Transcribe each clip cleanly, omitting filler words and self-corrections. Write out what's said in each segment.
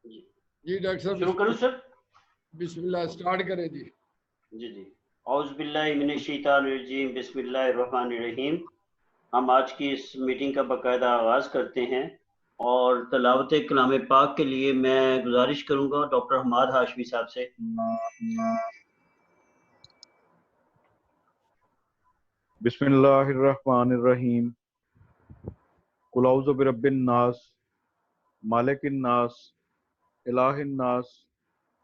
जी जी doctor साहब शुरू करूं सर? बिस्मिल्लाह स्टार्ट करें जी। जी औज़ु बिल्लाहि मिनश शैतानिर रजीम, बिस्मिल्लाहिर रहमानिर रहीम। हम आज की इस मीटिंग का बाकायदा आगाज़ करते हैं और तलावत कलाम पाक के लिए मैं गुजारिश करूंगा डॉक्टर हमाद हाशमी साहब से। बिस्मिल्लाहिर्रहमानिर्रहीम। कुल औज़ु बिरब्बिन नास, मालिकिन नास, इलाहिन नास,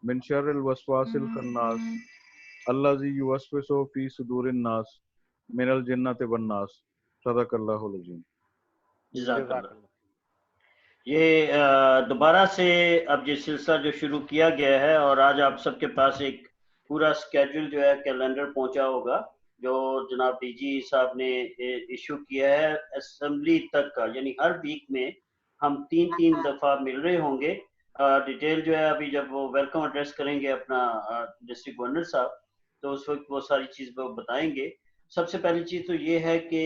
मिन शर्रिल वसवासिल खन्नास, अल्लज़ी युवस्विसु फी सुदूरिन नास, मिनल जिन्नति वन नास। सदक़ल्लाहुल अज़ीम। जज़ाकल्लाह। ये दोबारा से अब ये सिलसिला जो शुरू किया गया है और आज आप सबके पास एक पूरा स्केड्यूल जो है कैलेंडर पहुंचा होगा जो जनाब डीजी साहब ने इशू किया है असेंबली तक का, यानी हर वीक में हम 3-3 दफा मिल रहे होंगे। डिटेल जो है अभी जब वो वेलकम एड्रेस करेंगे अपना डिस्ट्रिक्ट गवर्नर साहब, तो उस वक्त वो सारी चीज वो बताएंगे। सबसे पहली चीज तो ये है कि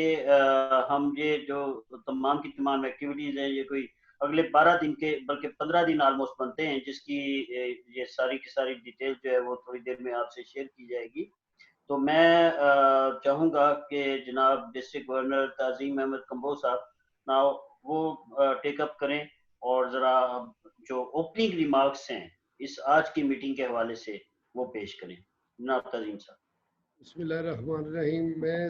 हम ये जो तमाम की तमाम एक्टिविटीज हैं, ये कोई अगले 12 दिन के बल्कि 15 दिन ऑलमोस्ट बनते हैं, जिसकी ये सारी की सारी डिटेल जो है वो थोड़ी देर में आपसे शेयर की जाएगी। तो मैं चाहूँगा कि जनाब डिस्ट्रिक्ट गवर्नर ताज़ीम अहमद कम्बोज साहब ना वो टेकअप करें और ज़रा जो ओपनिंग रिमार्क्स हैं इस आज की मीटिंग के हवाले से वो पेश करें। जनाब ताज़ीम साहब। बिस्मिल्लाहिर्रहमानिर्रहीम। मैं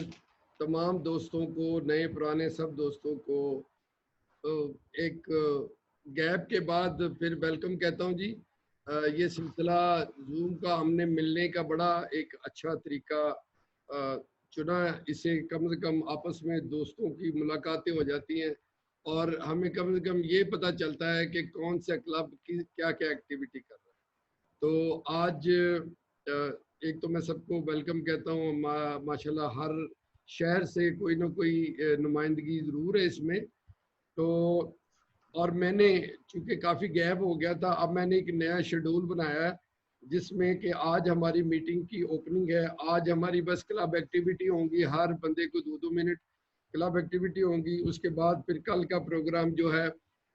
तमाम दोस्तों को, नए पुराने सब दोस्तों को एक गैप के बाद फिर वेलकम कहता हूं जी। ये सिलसिला जूम का हमने मिलने का बड़ा एक अच्छा तरीका चुना। इसे कम से कम आपस में दोस्तों की मुलाकातें हो जाती हैं और हमें कम से कम ये पता चलता है कि कौन सा क्लब की क्या क्या एक्टिविटी कर रहा है। तो आज एक तो मैं सबको वेलकम कहता हूँ। माशाल्लाह हर शहर से कोई ना कोई नुमाइंदगी ज़रूर है इसमें। तो और मैंने चूंकि काफ़ी गैप हो गया था, अब मैंने एक नया शेड्यूल बनाया है जिसमें कि आज हमारी मीटिंग की ओपनिंग है। आज हमारी बस क्लब एक्टिविटी होंगी, हर बंदे को 2-2 मिनट क्लब एक्टिविटी होंगी। उसके बाद फिर कल का प्रोग्राम जो है,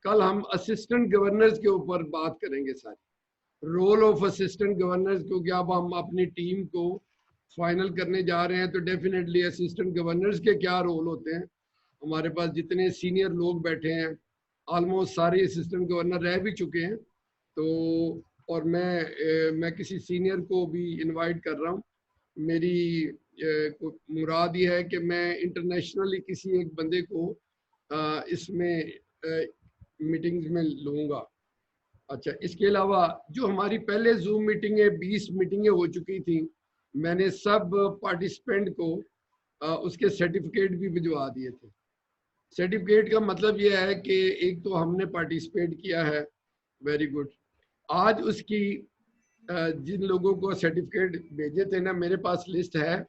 कल हम असिस्टेंट गवर्नर्स के ऊपर बात करेंगे, सारी रोल ऑफ असिस्टेंट गवर्नर्स, क्योंकि अब हम अपनी टीम को फाइनल करने जा रहे हैं। तो डेफिनेटली असिस्टेंट गवर्नर्स के क्या रोल होते हैं। हमारे पास जितने सीनियर लोग बैठे हैं ऑलमोस्ट सारे असिस्टेंट गवर्नर रह भी चुके हैं। तो और मैं किसी सीनियर को भी इनवाइट कर रहा हूँ। मेरी मुराद ये है कि मैं इंटरनेशनली किसी एक बंदे को इसमें मीटिंग्स में लूँगा। अच्छा, इसके अलावा जो हमारी पहले जूम मीटिंगें 20 मीटिंगें हो चुकी थी, मैंने सब पार्टिसिपेंट को उसके सर्टिफिकेट भी भिजवा दिए थे। सर्टिफिकेट का मतलब यह है कि एक तो हमने पार्टिसिपेट किया है, वेरी गुड। आज उसकी जिन लोगों को सर्टिफिकेट भेजे थे ना, मेरे पास लिस्ट है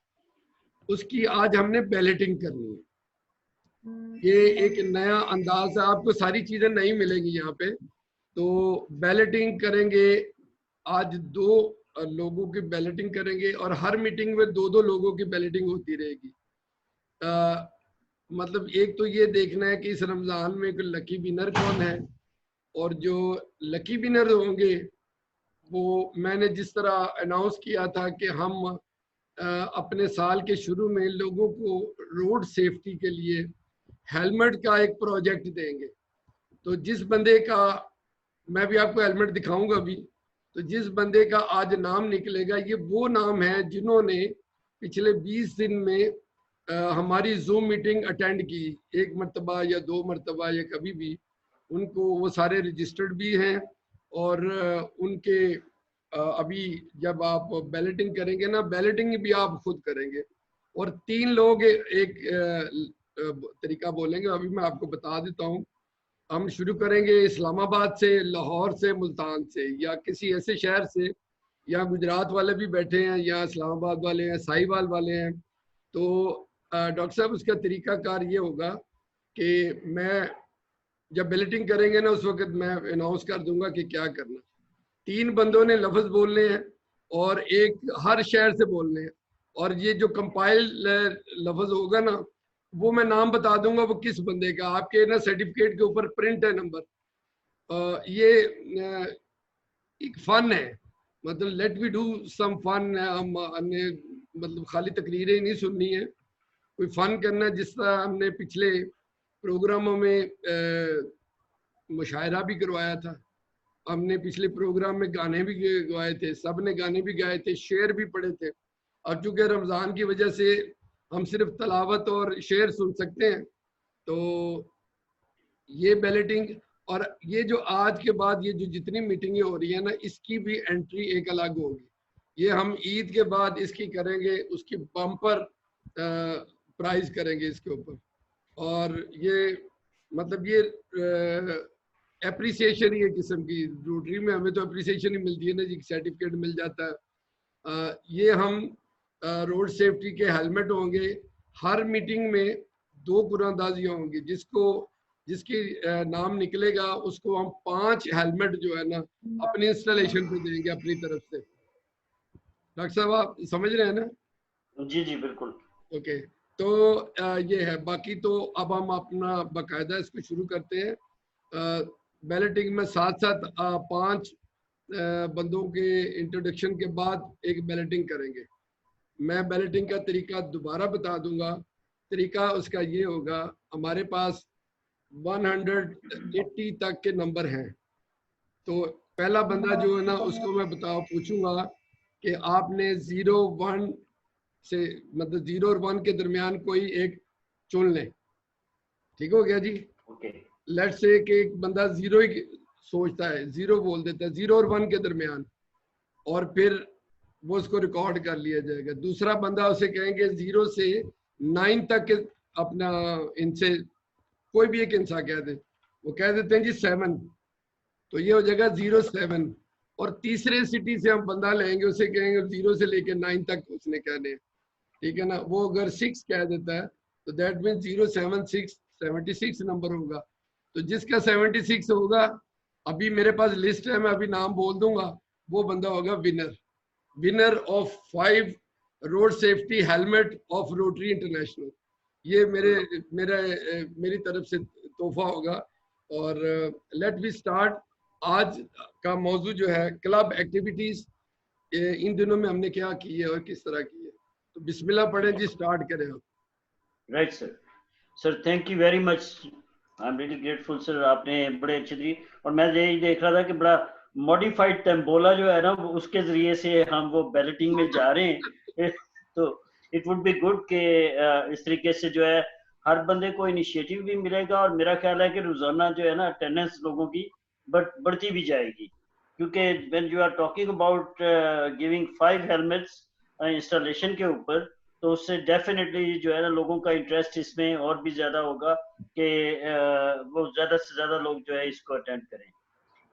उसकी, आज हमने बैलेटिंग करनी है। ये एक नया अंदाज है, आपको सारी चीजें नहीं मिलेंगी यहाँ पे। तो बैलेटिंग करेंगे आज, 2 लोगों की बैलेटिंग करेंगे और हर मीटिंग में 2-2 लोगों की बैलेटिंग होती रहेगी। मतलब एक तो ये देखना है कि इस रमजान में कोई लकी विनर कौन है, और जो लकी विनर होंगे वो मैंने जिस तरह अनाउंस किया था कि हम अपने साल के शुरू में लोगों को रोड सेफ्टी के लिए हेलमेट का एक प्रोजेक्ट देंगे। तो जिस बंदे का, मैं भी आपको हेलमेट दिखाऊंगा अभी, तो जिस बंदे का आज नाम निकलेगा, ये वो नाम है जिन्होंने पिछले 20 दिन में हमारी जूम मीटिंग अटेंड की, 1 मरतबा या 2 मरतबा या कभी भी। उनको वो सारे रजिस्टर्ड भी हैं और उनके अभी जब आप बैलेटिंग करेंगे ना, बैलेटिंग भी आप खुद करेंगे और 3 लोग एक तरीका बोलेंगे, अभी मैं आपको बता देता हूँ। हम शुरू करेंगे इस्लामाबाद से, लाहौर से, मुल्तान से, या किसी ऐसे शहर से। यहाँ गुजरात वाले भी बैठे हैं, यहाँ इस्लामाबाद वाले हैं, साहिवाल वाले हैं। तो डॉक्टर साहब उसका तरीकाकार ये होगा कि मैं जब बैलेटिंग करेंगे ना, उस वक्त मैं अनाउंस कर दूंगा कि क्या करना। 3 बंदों ने लफ्ज बोलने हैं और एक हर शहर से बोलने हैं, और ये जो कंपाइल लफ्ज होगा ना, वो मैं नाम बता दूंगा वो किस बंदे का। आपके ना सर्टिफिकेट के ऊपर प्रिंट है नंबर। ये एक फन है, मतलब let we do some fun. हमने मतलब खाली तकरीरें नहीं सुननी है, कोई फन करना है। जिस तरह हमने पिछले प्रोग्रामों में मुशायरा भी करवाया था, हमने पिछले प्रोग्राम में गाने भी गवाए थे, सब ने गाने भी गाए थे, शेर भी पढ़े थे। अब चूंकि रमज़ान की वजह से हम सिर्फ तलावत और शेर सुन सकते हैं, तो ये बैलेटिंग और ये जो आज के बाद ये जो जितनी मीटिंगें हो रही है ना, इसकी भी एंट्री एक अलग होगी। ये हम ईद के बाद इसकी करेंगे, उसकी बम्पर प्राइज करेंगे इसके ऊपर। और ये मतलब ये एप्रिसिएशन ही है किस्म की। रोटरी में हमें तो एप्रिसिएशन ही मिलती है ना जी, सर्टिफिकेट मिल जाता है। ये हम रोड सेफ्टी के हेलमेट होंगे, हर मीटिंग में 2 कुरानदाजियाँ होंगी, जिसकी नाम निकलेगा उसको हम 5 हेलमेट जो है ना अपनी इंस्टॉलेशन पे देंगे अपनी तरफ से। डॉक्टर साहब आप समझ रहे हैं ना? जी जी बिल्कुल। ओके, तो ये है। बाकी तो अब हम अपना बाकायदा इसको शुरू करते हैं। बैलेटिंग में साथ 5 बंदों के इंट्रोडक्शन के बाद एक बैलेटिंग करेंगे। मैं बैलेटिंग का तरीका दोबारा बता दूंगा। तरीका उसका ये होगा, हमारे पास 180 तक के नंबर हैं। तो पहला बंदा जो है ना, उसको मैं पूछूंगा कि आपने 0 1 से मतलब 0 और 1 के दरमियान कोई एक चुन लें। ठीक हो गया जी? लेट्स से कि एक बंदा 0 ही सोचता है, 0 बोल देता है, 0 और 1 के दरमियान, और फिर वो उसको रिकॉर्ड कर लिया जाएगा। दूसरा बंदा उसे कहेंगे 0 से 9 तक के अपना, इनसे कोई भी एक इंसान कह दे, वो कह देते हैं जी 7, तो ये हो जाएगा 0 7। और तीसरे सिटी से हम बंदा लेंगे, उसे कहेंगे 0 से लेके 9 तक उसने कहने हैं, ठीक है ना। वो अगर 6 कह देता है तो दैट मीन 0 7 6 76 नंबर होगा। तो जिसका 76 होगा, अभी मेरे पास लिस्ट है, मैं अभी नाम बोल दूंगा, वो बंदा होगा winner of 5 road safety helmet of rotary international. ये मेरी तरफ से तोहफा होगा। और लेट वी स्टार्ट। आज का मौजू जो है क्लब एक्टिविटीज, इन दिनों में हमने क्या की है और किस तरह की है। तो बिस्मिल्लाह पढ़ें जी, स्टार्ट करें आप। Right sir. Sir thank you very much, I am really grateful sir, आपने बड़े अच्छे दी। और मैं यही देख रहा था कि बड़ा मॉडिफाइड टेम्बोला जो है ना, उसके जरिए से हम वो बैलेटिंग में जा रहे हैं। तो इट वुड बी गुड कि इस तरीके से जो है हर बंदे को इनिशिएटिव भी मिलेगा, और मेरा ख्याल है कि रोजाना जो है ना अटेंडेंस लोगों की बढ़ती भी जाएगी। क्योंकि when you are talking about giving 5 helmets installation के ऊपर, तो उससे डेफिनेटली जो है ना लोगों का इंटरेस्ट इसमें और भी ज्यादा होगा कि वो ज्यादा से ज्यादा लोग जो है इसको अटेंड करें।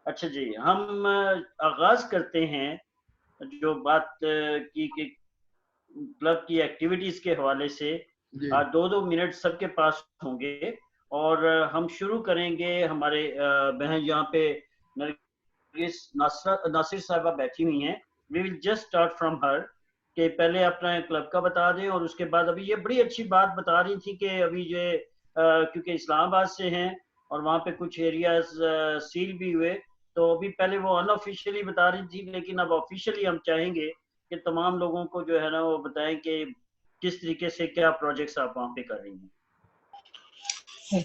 अच्छा जी, हम आगाज करते हैं जो बात की कि क्लब की एक्टिविटीज के हवाले से 2-2 मिनट सबके पास होंगे, और हम शुरू करेंगे। हमारे बहन यहाँ पे नासिर साहिबा बैठी हुई हैं, we will just start from her, कि पहले अपना क्लब का बता दें, और उसके बाद अभी ये बड़ी अच्छी बात बता रही थी कि अभी ये क्योंकि इस्लामाबाद से हैं और वहाँ पे कुछ एरियाज सील भी हुए, तो अभी पहले वो अनऑफिशियली बता रही थी, लेकिन अब ऑफिशियली हम चाहेंगे कि तमाम लोगों को जो है ना वो बताएं कि किस तरीके से क्या प्रोजेक्ट्स आप वहाँ पे कर रही हैं।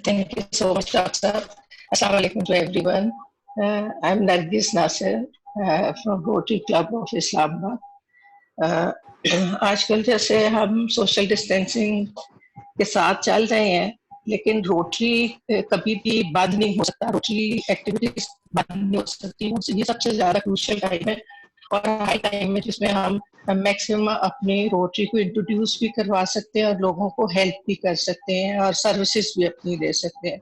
Thank you so much, Doctor. Assalamu alaikum to everyone. I'm Nargis Nasir from Rotary Club of Islamabad. आजकल जैसे हम सोशल डिस्टेंसिंग के साथ चल रहे हैं, लेकिन रोटरी कभी भी बंद नहीं हो सकता, रोटरी एक्टिविटीज बंद नहीं हो सकती। ये सबसे ज्यादा क्रूशियल टाइम है और हाई टाइम है जिसमें हम मैक्सिमम अपनी रोटरी को इंट्रोड्यूस भी करवा सकते हैं और लोगों को हेल्प भी कर सकते हैं और सर्विसेज भी अपनी दे सकते हैं।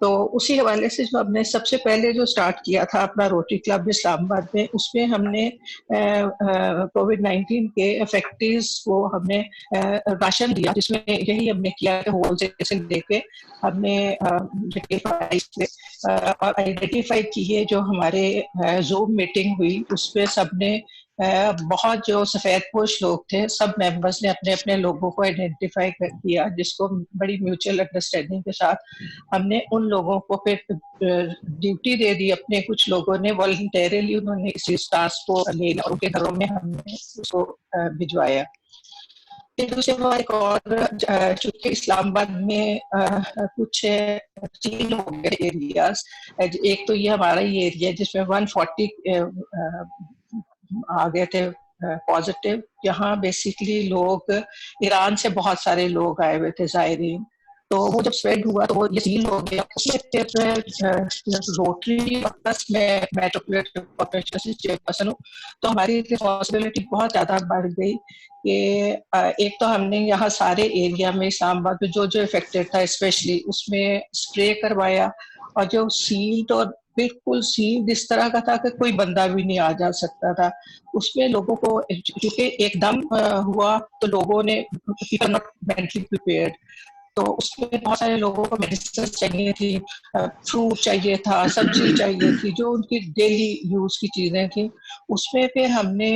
तो उसी हवाले से जो हमने सबसे पहले जो स्टार्ट किया था अपना रोटरी क्लब इस्लामाबाद में, उसमें हमने कोविड-19 के अफेक्टेड्स को हमने राशन दिया, जिसमें यही हमने किया कि होलसेल देके हमने और आइडेंटिफाई किए। जो हमारे जूम मीटिंग हुई उस पर सबने बहुत जो सफेद पोश लोग थे, सब मेंबर्स ने अपने अपने लोगों को आइडेंटिफाई कर किया, जिसको बड़ी म्यूचुअल अंडरस्टैंडिंग के साथ हमने उन लोगों को फिर ड्यूटी दे दी। अपने कुछ लोगों ने वॉलंटरली उन्होंने इस टास्क को ले लिया और उनके घरों में हमने उसको भिजवाया। फिर दूसरे बार एक और, चूंकि इस्लामाबाद में कुछ 3 हो गए एरियाज, एक तो ये हमारा ही एरिया जिसमें 140 आ गए थे पॉजिटिव। यहाँ बेसिकली लोग ईरान से बहुत सारे लोग आए हुए थे जायरीन। तो वो जब स्प्रेड हुआ तो वो ये 3 हो गया। उसमें रोटरी प्लस मैं मेट्रोपोलिटन कॉर्पोरेशन से चेयरपर्सन हूँ, तो हमारी रिस्पॉन्सिबिलिटी बहुत ज़्यादा बढ़ गई कि एक तो हमने यहाँ सारे एरिया में इस्लामाबाद में जो जो इफेक्टेड था स्पेशली उसमें स्प्रे करवाया, और जो सील्ड और बिल्कुल सील्ड इस तरह का था कि कोई बंदा भी नहीं आ जा सकता था उसमें। लोगों को क्योंकि एकदम हुआ तो लोगों ने पीपल नॉट मेंटली प्रिपेयर्ड, तो उसमें बहुत सारे लोगों को मेडिसिन चाहिए थी, फ्रूट चाहिए था, सब्जी चाहिए थी, जो उनकी डेली यूज की चीजें थी। उसमें फिर हमने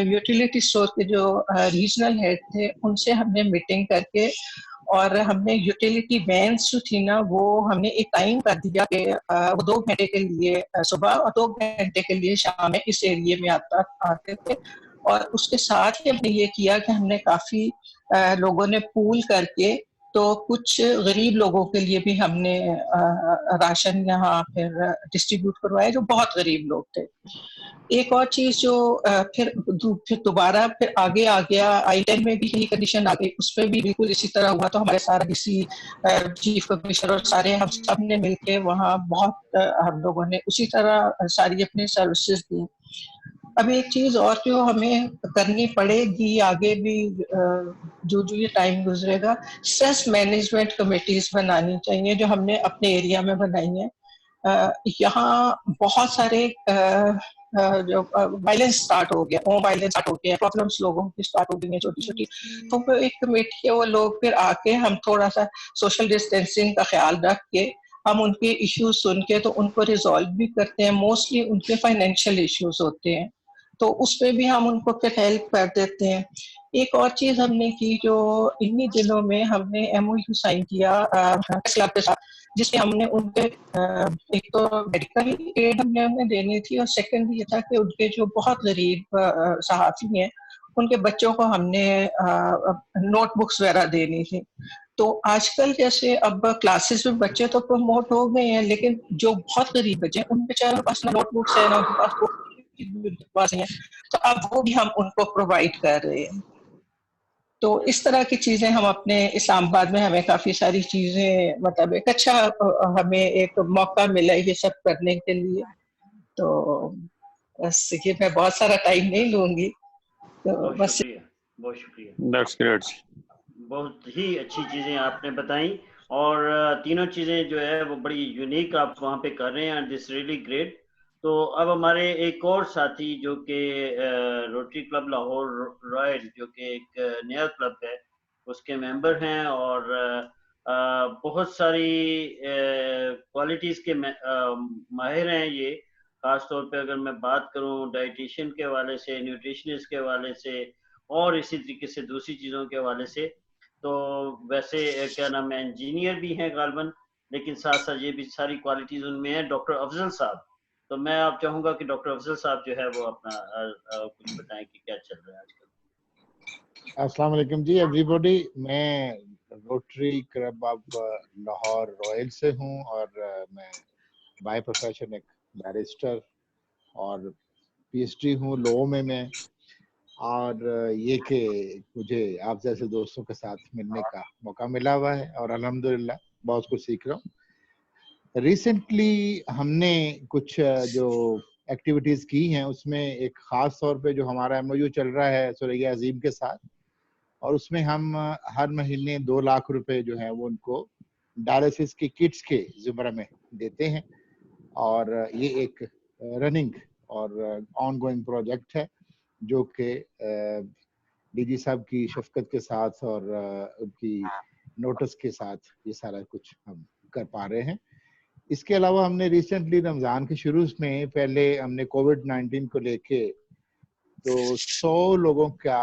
यूटिलिटी स्टोर के जो रीजनल हेड थे उनसे हमने मीटिंग करके, और हमने यूटिलिटी वैन्स जो थी ना वो हमने एक टाइम कर दिया कि वो 2 घंटे के लिए सुबह और 2 घंटे के लिए शाम में इस एरिया में आते थे। और उसके साथ ही हमने ये किया कि हमने काफी लोगों ने पूल करके तो कुछ गरीब लोगों के लिए भी हमने राशन यहाँ फिर डिस्ट्रीब्यूट करवाया, जो बहुत गरीब लोग थे। एक और चीज जो फिर दोबारा फिर आगे आ गया, I-10 में भी यही कंडीशन आ गई, उसमें भी बिल्कुल इसी तरह हुआ। तो हमारे सारा डीसी, चीफ कमिश्नर और सारे हम सब ने मिलके वहाँ बहुत हम लोगों ने उसी तरह सारी अपनी सर्विसेज दी। अब एक चीज और जो हमें करनी पड़ेगी आगे भी, जो जो ये टाइम गुजरेगा, स्ट्रेस मैनेजमेंट कमेटीज बनानी चाहिए, जो हमने अपने एरिया में बनाई है। यहाँ बहुत सारे जो वायलेंस स्टार्ट हो गया, होम वायलेंस स्टार्ट हो गया, प्रॉब्लम्स लोगों की स्टार्ट हो गई हैं छोटी छोटी। तो वो एक कमेटी है, वो लोग फिर आके हम थोड़ा सा सोशल डिस्टेंसिंग का ख्याल रख के हम उनके इश्यूज सुन के तो उनको रिजॉल्व भी करते हैं। मोस्टली उनके फाइनेंशियल इश्यूज होते हैं, तो उसमें भी हम उनको फिर हेल्प कर देते हैं। एक और चीज हमने की, जो इन्हीं दिनों में हमने MOU साइन किया क्लब के साथ, जिसमें हमने उनके एक तो मेडिकल एड हमने उन्हें देनी थी, और सेकंड ये था कि उनके जो बहुत गरीब सहाफी हैं उनके बच्चों को हमने नोटबुक्स वगैरह देनी थी। तो आजकल जैसे अब क्लासेस में बच्चे तो प्रमोट हो गए हैं, लेकिन जो बहुत गरीब बच्चे हैं उन बेचारों के पास ना नोटबुक्स है ना उनके पास है, तो अब वो भी हम उनको प्रोवाइड कर रहे हैं। तो इस तरह की चीजें हम अपने इस्लामाबाद में, हमें काफी सारी चीजें, मतलब एक अच्छा हमें एक मौका मिला ये सब करने के लिए। तो बस ये, मैं बहुत सारा टाइम नहीं लूंगी, तो बहुत बस। शुक्रिया, बहुत शुक्रिया। That's great. बहुत ही अच्छी चीजें आपने बताई, और तीनों चीजें जो है वो बड़ी यूनिक आप वहाँ पे कर रहे हैं, एंड दिस रियली ग्रेट। तो अब हमारे एक और साथी जो कि रोटरी क्लब लाहौर रॉयल, जो कि एक नया क्लब है, उसके मेंबर हैं, और बहुत सारी क्वालिटीज के माहिर हैं ये। खास तौर पे अगर मैं बात करूं डाइटिशियन के हवाले से, न्यूट्रिशनिस्ट के हवाले से, और इसी तरीके से दूसरी चीज़ों के हवाले से। तो वैसे क्या नाम है, इंजीनियर भी हैं गालबन, लेकिन साथ साथ ये भी सारी क्वालिटीज उनमें हैं। डॉक्टर अफजल साहब, तो मैं आप चाहूंगा कि डॉक्टर अफजल साहब जो है वो अपना कुछ बताएं कि क्या चल रहा है आजकल। अस्सलाम वालेकुम जी एवरीबॉडी। मैं rotary club of Lahore royal से हूं, और मैं बाय प्रोफेशन एक बैरिस्टर और PhD हूं लॉ में मैं। और ये कि मुझे आप जैसे दोस्तों के साथ मिलने का मौका मिला हुआ है, और अल्हम्दुलिल्लाह बहुत कुछ सीख रहा हूँ। रिसेंटली हमने कुछ जो एक्टिविटीज की हैं, उसमें एक खास तौर पे जो हमारा MOU चल रहा है सुरैया अजीम के साथ, और उसमें हम हर महीने 2 लाख रुपए जो है वो उनको डायलिसिस की किट्स के ज़ुमरे में देते हैं। और ये एक रनिंग और ऑनगोइंग प्रोजेक्ट है, जो कि DG साहब की शफकत के साथ और उनकी नोटिस के साथ ये सारा कुछ हम कर पा रहे हैं। इसके अलावा हमने रिसेंटली रमज़ान के शुरू में पहले हमने कोविड-19 को लेके तो 100 लोगों का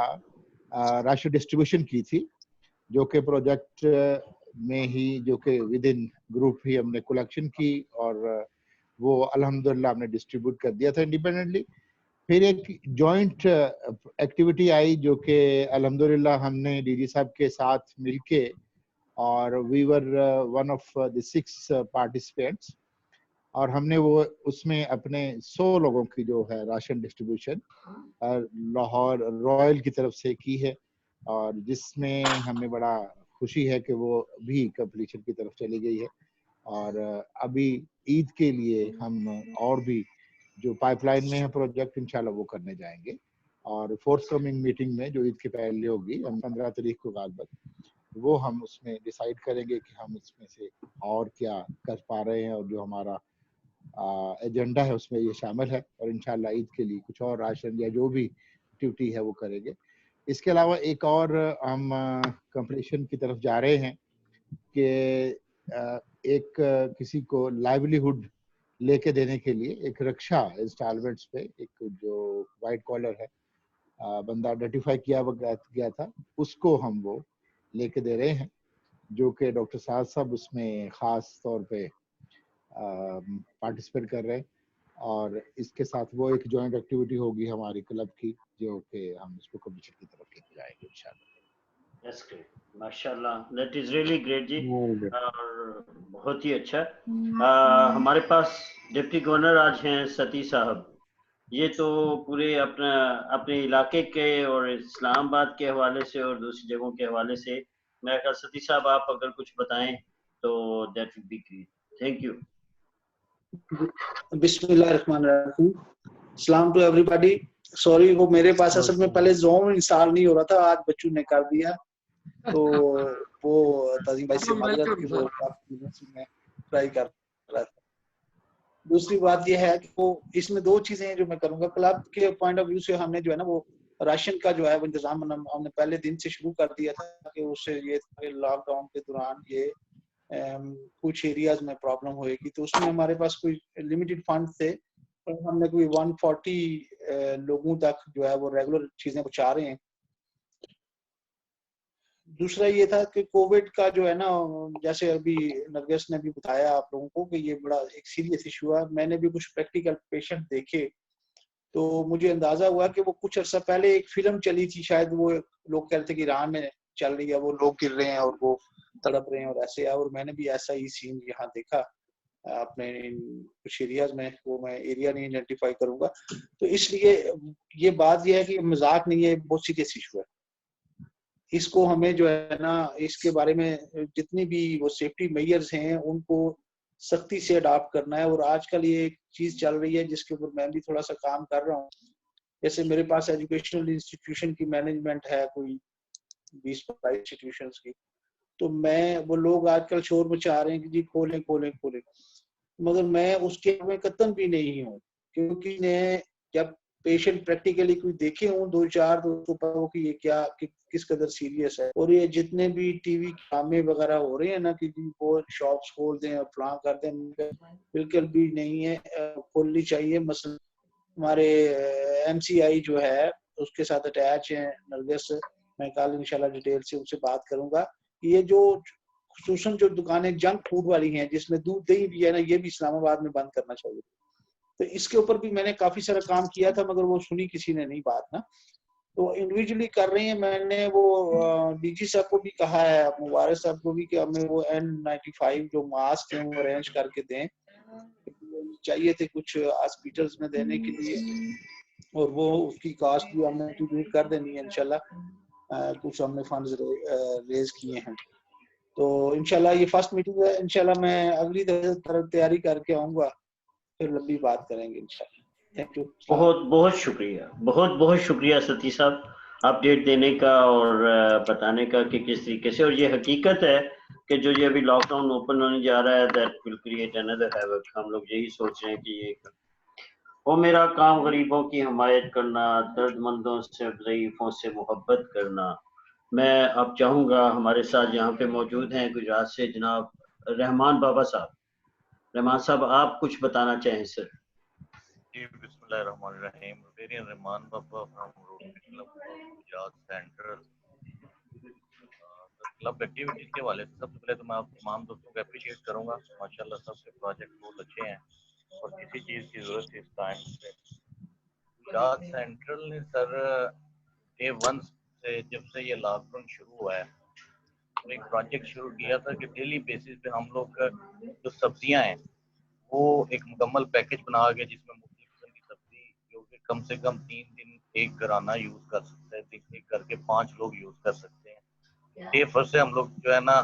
राशि डिस्ट्रीब्यूशन की थी, जो कि प्रोजेक्ट में ही, जो कि विद इन ग्रुप ही हमने कलेक्शन की और वो अल्हम्दुलिल्लाह हमने डिस्ट्रीब्यूट कर दिया था इंडिपेंडेंटली। फिर एक जॉइंट एक्टिविटी आई जो कि अल्हम्दुलिल्लाह हमने डीजी साहब के साथ मिलके, और we were one of the 6 participants, और हमने वो उसमें अपने 100 लोगों की जो है राशन डिस्ट्रीब्यूशन लाहौर रॉयल की तरफ से की है, और जिसमें हमें बड़ा खुशी है कि वो भी कंप्लीशन की तरफ चली गई है। और अभी ईद के लिए हम और भी जो पाइपलाइन में है प्रोजेक्ट, इंशाल्लाह वो करने जाएंगे, और फोर्थ कमिंग मीटिंग में जो ईद के पहले होगी, हम 15 तारीख को गालबन, वो हम उसमें डिसाइड करेंगे कि हम इसमें से और क्या कर पा रहे हैं, और जो हमारा एजेंडा है उसमें ये शामिल है, और इंशाल्लाह ईद के लिए कुछ और राशन या जो भी ड्यूटी है वो करेंगे। इसके अलावा एक और हम कंप्लीशन की तरफ जा रहे हैं कि एक किसी को लाइवलीहुड लेके देने के लिए एक रक्षा इंस्टॉलमेंट्स पे, एक जो वाइट कॉलर है बंदा आइडेंटिफाई किया गया था, उसको हम वो लेके दे रहे हैं, जो कि डॉक्टर साहब उसमें खास तौर पे पार्टिसिपेट कर रहे हैं, और इसके साथ वो एक जॉइंट एक्टिविटी होगी हमारी क्लब की, जो कि हम इसको कमीशन की तरफ लेके जाएंगे इंशाल्लाह। That's great. माशाल्लाह, that is really great जी। और बहुत ही अच्छा। हमारे पास डिप्टी गवर्नर आज हैं सती साहब। ये तो पूरे अपने इलाके के और इस्लामाबाद के हवाले से और दूसरी जगहों के हवाले से, मेरा ख्याल सती साहब आप अगर कुछ बताएं तो that would be great. Thank you. बिस्मिल्लाहिर्रहमानिर्रहीम। सलाम टू एवरीबॉडी। सॉरी, वो मेरे पास असल में पहले ज़ूम इंस्टॉल नहीं हो रहा था, आज बच्चों ने कर दिया, तो वो ताज़ीम भाई से माजरत की वो मैं ट्राई कर रहा था। दूसरी बात ये है कि वो इसमें 2 चीजें हैं जो मैं करूंगा। क्लब के पॉइंट ऑफ व्यू से हमने जो है ना वो राशन का जो है वो इंतजाम हमने पहले दिन से शुरू कर दिया था कि उससे ये लॉकडाउन के दौरान ये कुछ एरियाज में प्रॉब्लम होएगी, तो उसमें हमारे पास कोई लिमिटेड फंड थे, और हमने कोई 140 लोगों तक जो है वो रेगुलर चीजें पहुंचा रहे हैं। दूसरा ये था कि कोविड का जो है ना, जैसे अभी नरगिस ने भी बताया आप लोगों को कि ये बड़ा एक सीरियस इशू है। मैंने भी कुछ प्रैक्टिकल पेशेंट देखे, तो मुझे अंदाजा हुआ कि वो कुछ अर्सा पहले एक फिल्म चली थी, शायद वो लोग कह रहे थे कि ईरान में चल रही है, वो लोग गिर रहे हैं और वो तड़प रहे हैं और ऐसे है, और मैंने भी ऐसा ही सीन यहाँ देखा अपने कुछ एरियाज में, वो मैं एरिया नहीं आइडेंटिफाई करूंगा। तो इसलिए ये बात ये है कि मजाक नहीं है, बहुत सीरियस इशू है। इसको हमें जो है ना, इसके बारे में जितनी भी वो सेफ्टी मेजर्स हैं उनको सख्ती से अडॉप्ट करना है। और आजकल ये एक चीज चल रही है जिसके ऊपर मैं भी थोड़ा सा काम कर रहा हूँ। जैसे मेरे पास एजुकेशनल इंस्टीट्यूशन की मैनेजमेंट है, कोई 20-22 इंस्टीट्यूशंस की, तो मैं वो लोग आजकल शोर मचा रहे हैं कि जी खोलें खोलें खोलें, मगर मैं उसके में कतन भी नहीं हूँ, क्योंकि जब पेशेंट प्रैक्टिकली कोई देखे हूँ 2-4 तो पता हो कि ये क्या किस कदर सीरियस है। और ये जितने भी टीवी ड्रामे वगैरह हो रहे हैं ना कि जी वो शॉप्स खोल दें और फलां कर दें, बिल्कुल भी नहीं है, खोलनी चाहिए। मसलन हमारे MCI जो है उसके साथ अटैच है नरगिस, मैं कल इंशाल्लाह डिटेल से उनसे बात करूंगा। ये जो खुसूसन जो दुकानें जंक फूड वाली हैं जिसमें दूध दही भी है ना, ये भी इस्लामाबाद में बंद करना चाहिए। तो इसके ऊपर भी मैंने काफी सारा काम किया था, मगर वो सुनी किसी ने नहीं बात ना, तो इंडिविजुअली कर रहे हैं। मैंने वो DG साहब को भी कहा है, मुबारक साहब को भी, कि हमें वो N95 जो मास्क हैं वो अरेंज करके दें, चाहिए थे कुछ हॉस्पिटल्स में देने के लिए, और वो उसकी कॉस्ट भी हमने इंक्लूड कर देनी है इंशाल्लाह। कुछ हमने फंड्स रेज किए हैं, तो इंशाल्लाह ये फर्स्ट मीटिंग है। इंशाल्लाह मैं अगली तरफ तैयारी करके आऊंगा, फिर लंबी बात करेंगे इंशाल्लाह। Thank you. बहुत बहुत शुक्रिया, बहुत बहुत शुक्रिया सती साहब, अपडेट देने का और बताने का कि किस तरीके से। और ये हकीकत है कि जो ये अभी लॉकडाउन ओपन होने जा रहा है, that will create another havoc. हम लोग यही सोच रहे हैं कि ये वो मेरा काम गरीबों की हमायत करना, दर्दमंदों से ज़ईफ़ों से मोहब्बत करना। मैं अब चाहूँगा, हमारे साथ यहाँ पे मौजूद हैं गुजरात से जनाब रहमान बाबा साहब। रहमान साहब, आप कुछ बताना चाहें सर? जी बिस्मिल्लाहिर्रहमानिर्रहीम। Rotarian Rahman Baba from rotary club Gujarat central. Club activities के हवाले से सबसे पहले तो मैं आप तमाम दोस्तों को अप्रिशिएट करूंगा। माशाल्लाह सबके प्रोजेक्ट बहुत अच्छे हैं और किसी चीज़ की ज़रूरत थी इस टाइम पे गुजरात सेंट्रल ने सर डे 1 से जब से ये लॉकडाउन शुरू हुआ है तो एक प्रोजेक्ट शुरू किया था कि डेली बेसिस पे हम लोग जो सब्जियां हैं वो एक मुकम्मल पैकेज बना के जिसमें मुख्तलिफ किस्म की सब्जी जो कि कम से कम 3 दिन एक घराना यूज़ कर सकते हैं, एक करके 5 लोग यूज़ कर सकते हैं। डे फर्स्ट से हम लोग जो है ना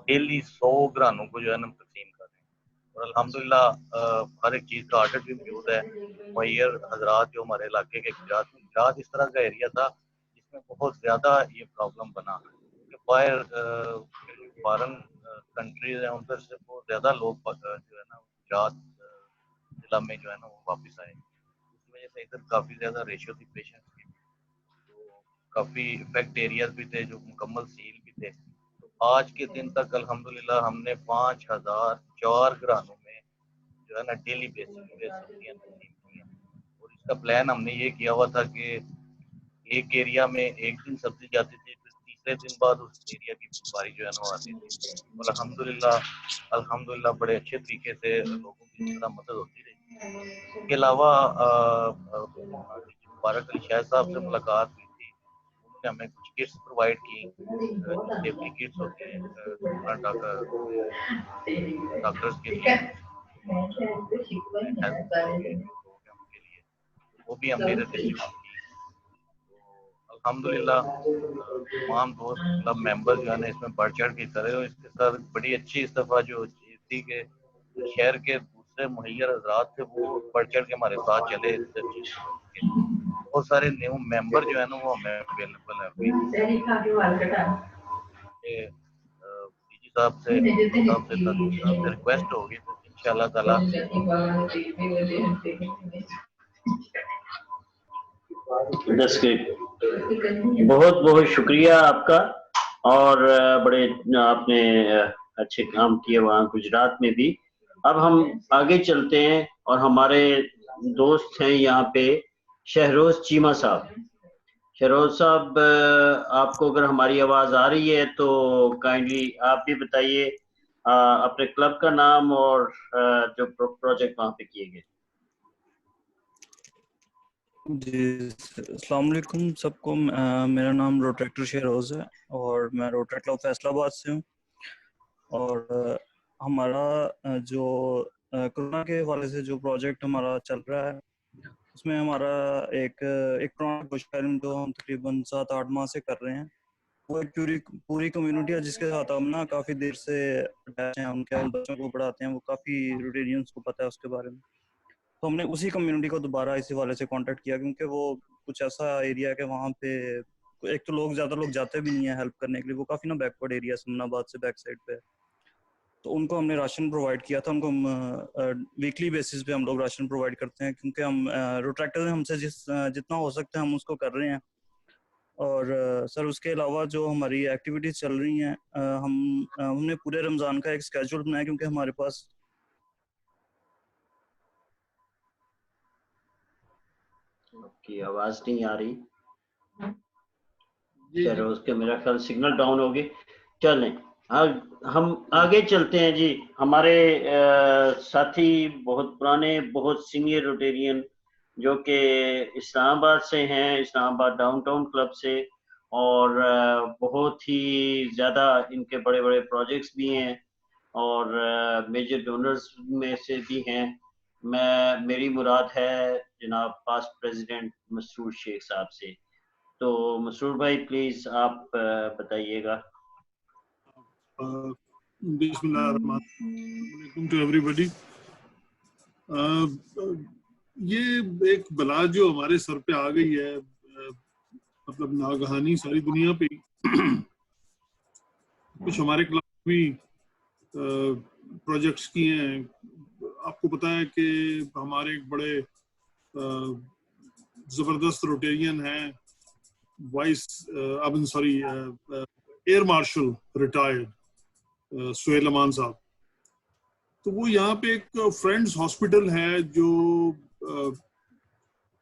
डेली 100 घरानों को जो है ना तकसीम कर रहे हैं और अल्हम्दुलिल्लाह हर एक चीज़ का ऑर्डर भी मौजूद है। मुहैयर हजरात जो हमारे इलाके के गुजरात इस तरह का एरिया था जिसमें बहुत ज़्यादा ये प्रॉब्लम बना कि बाहर जो फॉरेन कंट्रीज हैं उधर से बहुत ज़्यादा लोग जो है ना गुजरात जिला में जो है ना वो वापस आए। इस वजह से इधर काफ़ी ज़्यादा रेशियो थी पेशेंट्स की, तो काफ़ी इफेक्ट एरियाज भी थे जो मुकम्मल सील भी थे। तो आज के दिन तक अल्हम्दुलिल्लाह हमने 5004 घरानों में जो है ना डेली बेसिस पे सब्जियां तकसीम की हैं और इसका प्लान हमने ये किया हुआ था कि एक एरिया में एक दिन सब्जी जाती थी, फिर तीसरे दिन बाद उस एरिया की बारी जो है ना वो आती थी और अल्हम्दुलिल्लाह बड़े अच्छे तरीके से लोगों की इस तरह मदद होती रही। इसके अलावा मुबारक अली शाह साहब से मुलाकात हुई थी, उन्होंने हमें कुछ किट्स प्रोवाइड की जो सेफ्टी किट्स होती हैं डॉक्टर्स के लिए और हेल्थ के लोग हैं उनके लिए, वो भी हमने इधर डिस्ट्रीब्यूट की। तो अल्हम्दुलिल्लाह तमाम दोस्त क्लब मेंबर जो है ना इसमें बढ़ चढ़ के करे और इसके साथ बड़ी अच्छी इस दफ़ा जो चीज़ थी कि जो शहर के दूसरे मुहैयर हजरात थे वो बढ़ चढ़ के हमारे साथ चले इस चीज़ के लिए। बहुत सारे न्यू मेंबर जो है ना वो हमें अवेलेबल है अभी डीजी साहब से रिक्वेस्ट होगी तो इंशाल्लाह ताला That's great. बहुत बहुत शुक्रिया आपका और बड़े आपने अच्छे काम किए वहाँ गुजरात में भी। अब हम आगे चलते हैं और हमारे दोस्त हैं यहाँ पे शहरोज चीमा साहब। शहरोज साहब आपको अगर हमारी आवाज आ रही है तो काइंडली आप भी बताइए अपने क्लब का नाम और जो प्रोजेक्ट वहाँ पे किए गए। जी अस्सलाम वालेकुम सबको। मेरा नाम रोट्रैक्टर शहरोज है और मैं रोटरी क्लब फैसलाबाद से हूँ और हमारा जो कोरोना के हवाले से जो प्रोजेक्ट हमारा चल रहा है उसमें हमारा एक पुरस्कार जो हम तकरीबन 7-8 माह से कर रहे हैं, वो एक पूरी कम्युनिटी है जिसके साथ हम ना काफ़ी देर से अटैच हैं। उनके हम बच्चों को पढ़ाते हैं, वो काफ़ी रोटेरियंस को पता है उसके बारे में। तो हमने उसी कम्युनिटी को दोबारा इसी वाले से कांटेक्ट किया क्योंकि वो कुछ ऐसा एरिया है कि वहाँ पे एक तो ज़्यादा लोग जाते भी नहीं है हेल्प करने के लिए, वो काफ़ी ना बैकवर्ड एरिया समनाबाद से बैक साइड पे। तो उनको हमने राशन प्रोवाइड किया था। उनको हम वीकली बेसिस पे हम लोग राशन प्रोवाइड करते हैं क्योंकि हम रोट्रैक्टर हमसे जितना हो सकता है हम उसको कर रहे हैं। और सर उसके अलावा जो हमारी एक्टिविटीज़ चल रही हैं, हमने पूरे रमज़ान का एक स्केड्यूल बनाया क्योंकि हमारे पास की आवाज नहीं आ रही शहरोज के, मेरा ख्याल सिग्नल डाउन हो गए। चलें हम आगे चलते हैं जी। हमारे साथी बहुत पुराने बहुत सीनियर रोटेरियन जो कि इस्लामाबाद से हैं, इस्लामाबाद डाउनटाउन क्लब से, और बहुत ही ज़्यादा इनके बड़े बड़े प्रोजेक्ट्स भी हैं और मेजर डोनर्स में से भी हैं। मेरी मुराद है जनाब पास्ट प्रेसिडेंट मसरूर शेख साहब से। तो मसरूर भाई प्लीज आप बताइएगा। बिस्मिल्लाहिर्रहमानिर्रहीम टू एवरीबॉडी। ये एक बला जो हमारे सर पे आ गई है, मतलब नागहानी सारी दुनिया पे कुछ हमारे क्लब भी प्रोजेक्ट्स किए हैं। आपको पता है कि हमारे एक बड़े जबरदस्त रोटेरियन हैं, एयर मार्शल रिटायर्ड सुहेल अमान साहब। तो वो यहाँ पे एक फ्रेंड्स हॉस्पिटल है जो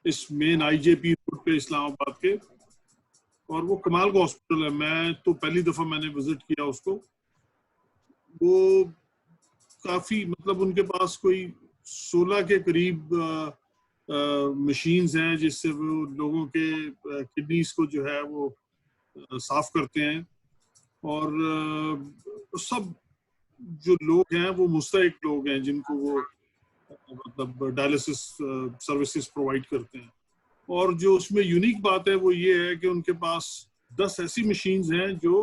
इस मेन IJP रोड पे इस्लामाबाद के, और वो कमाल का हॉस्पिटल है। मैं तो पहली दफा मैंने विजिट किया उसको। वो काफी मतलब उनके पास कोई 16 के करीब मशीन्स हैं जिससे वो लोगों के किडनीज को जो है वो साफ करते हैं, और सब जो लोग हैं वो मुस्तहिक लोग हैं जिनको वो मतलब डायलिसिस सर्विसेज प्रोवाइड करते हैं। और जो उसमें यूनिक बात है वो ये है कि उनके पास 10 ऐसी मशीन्स हैं जो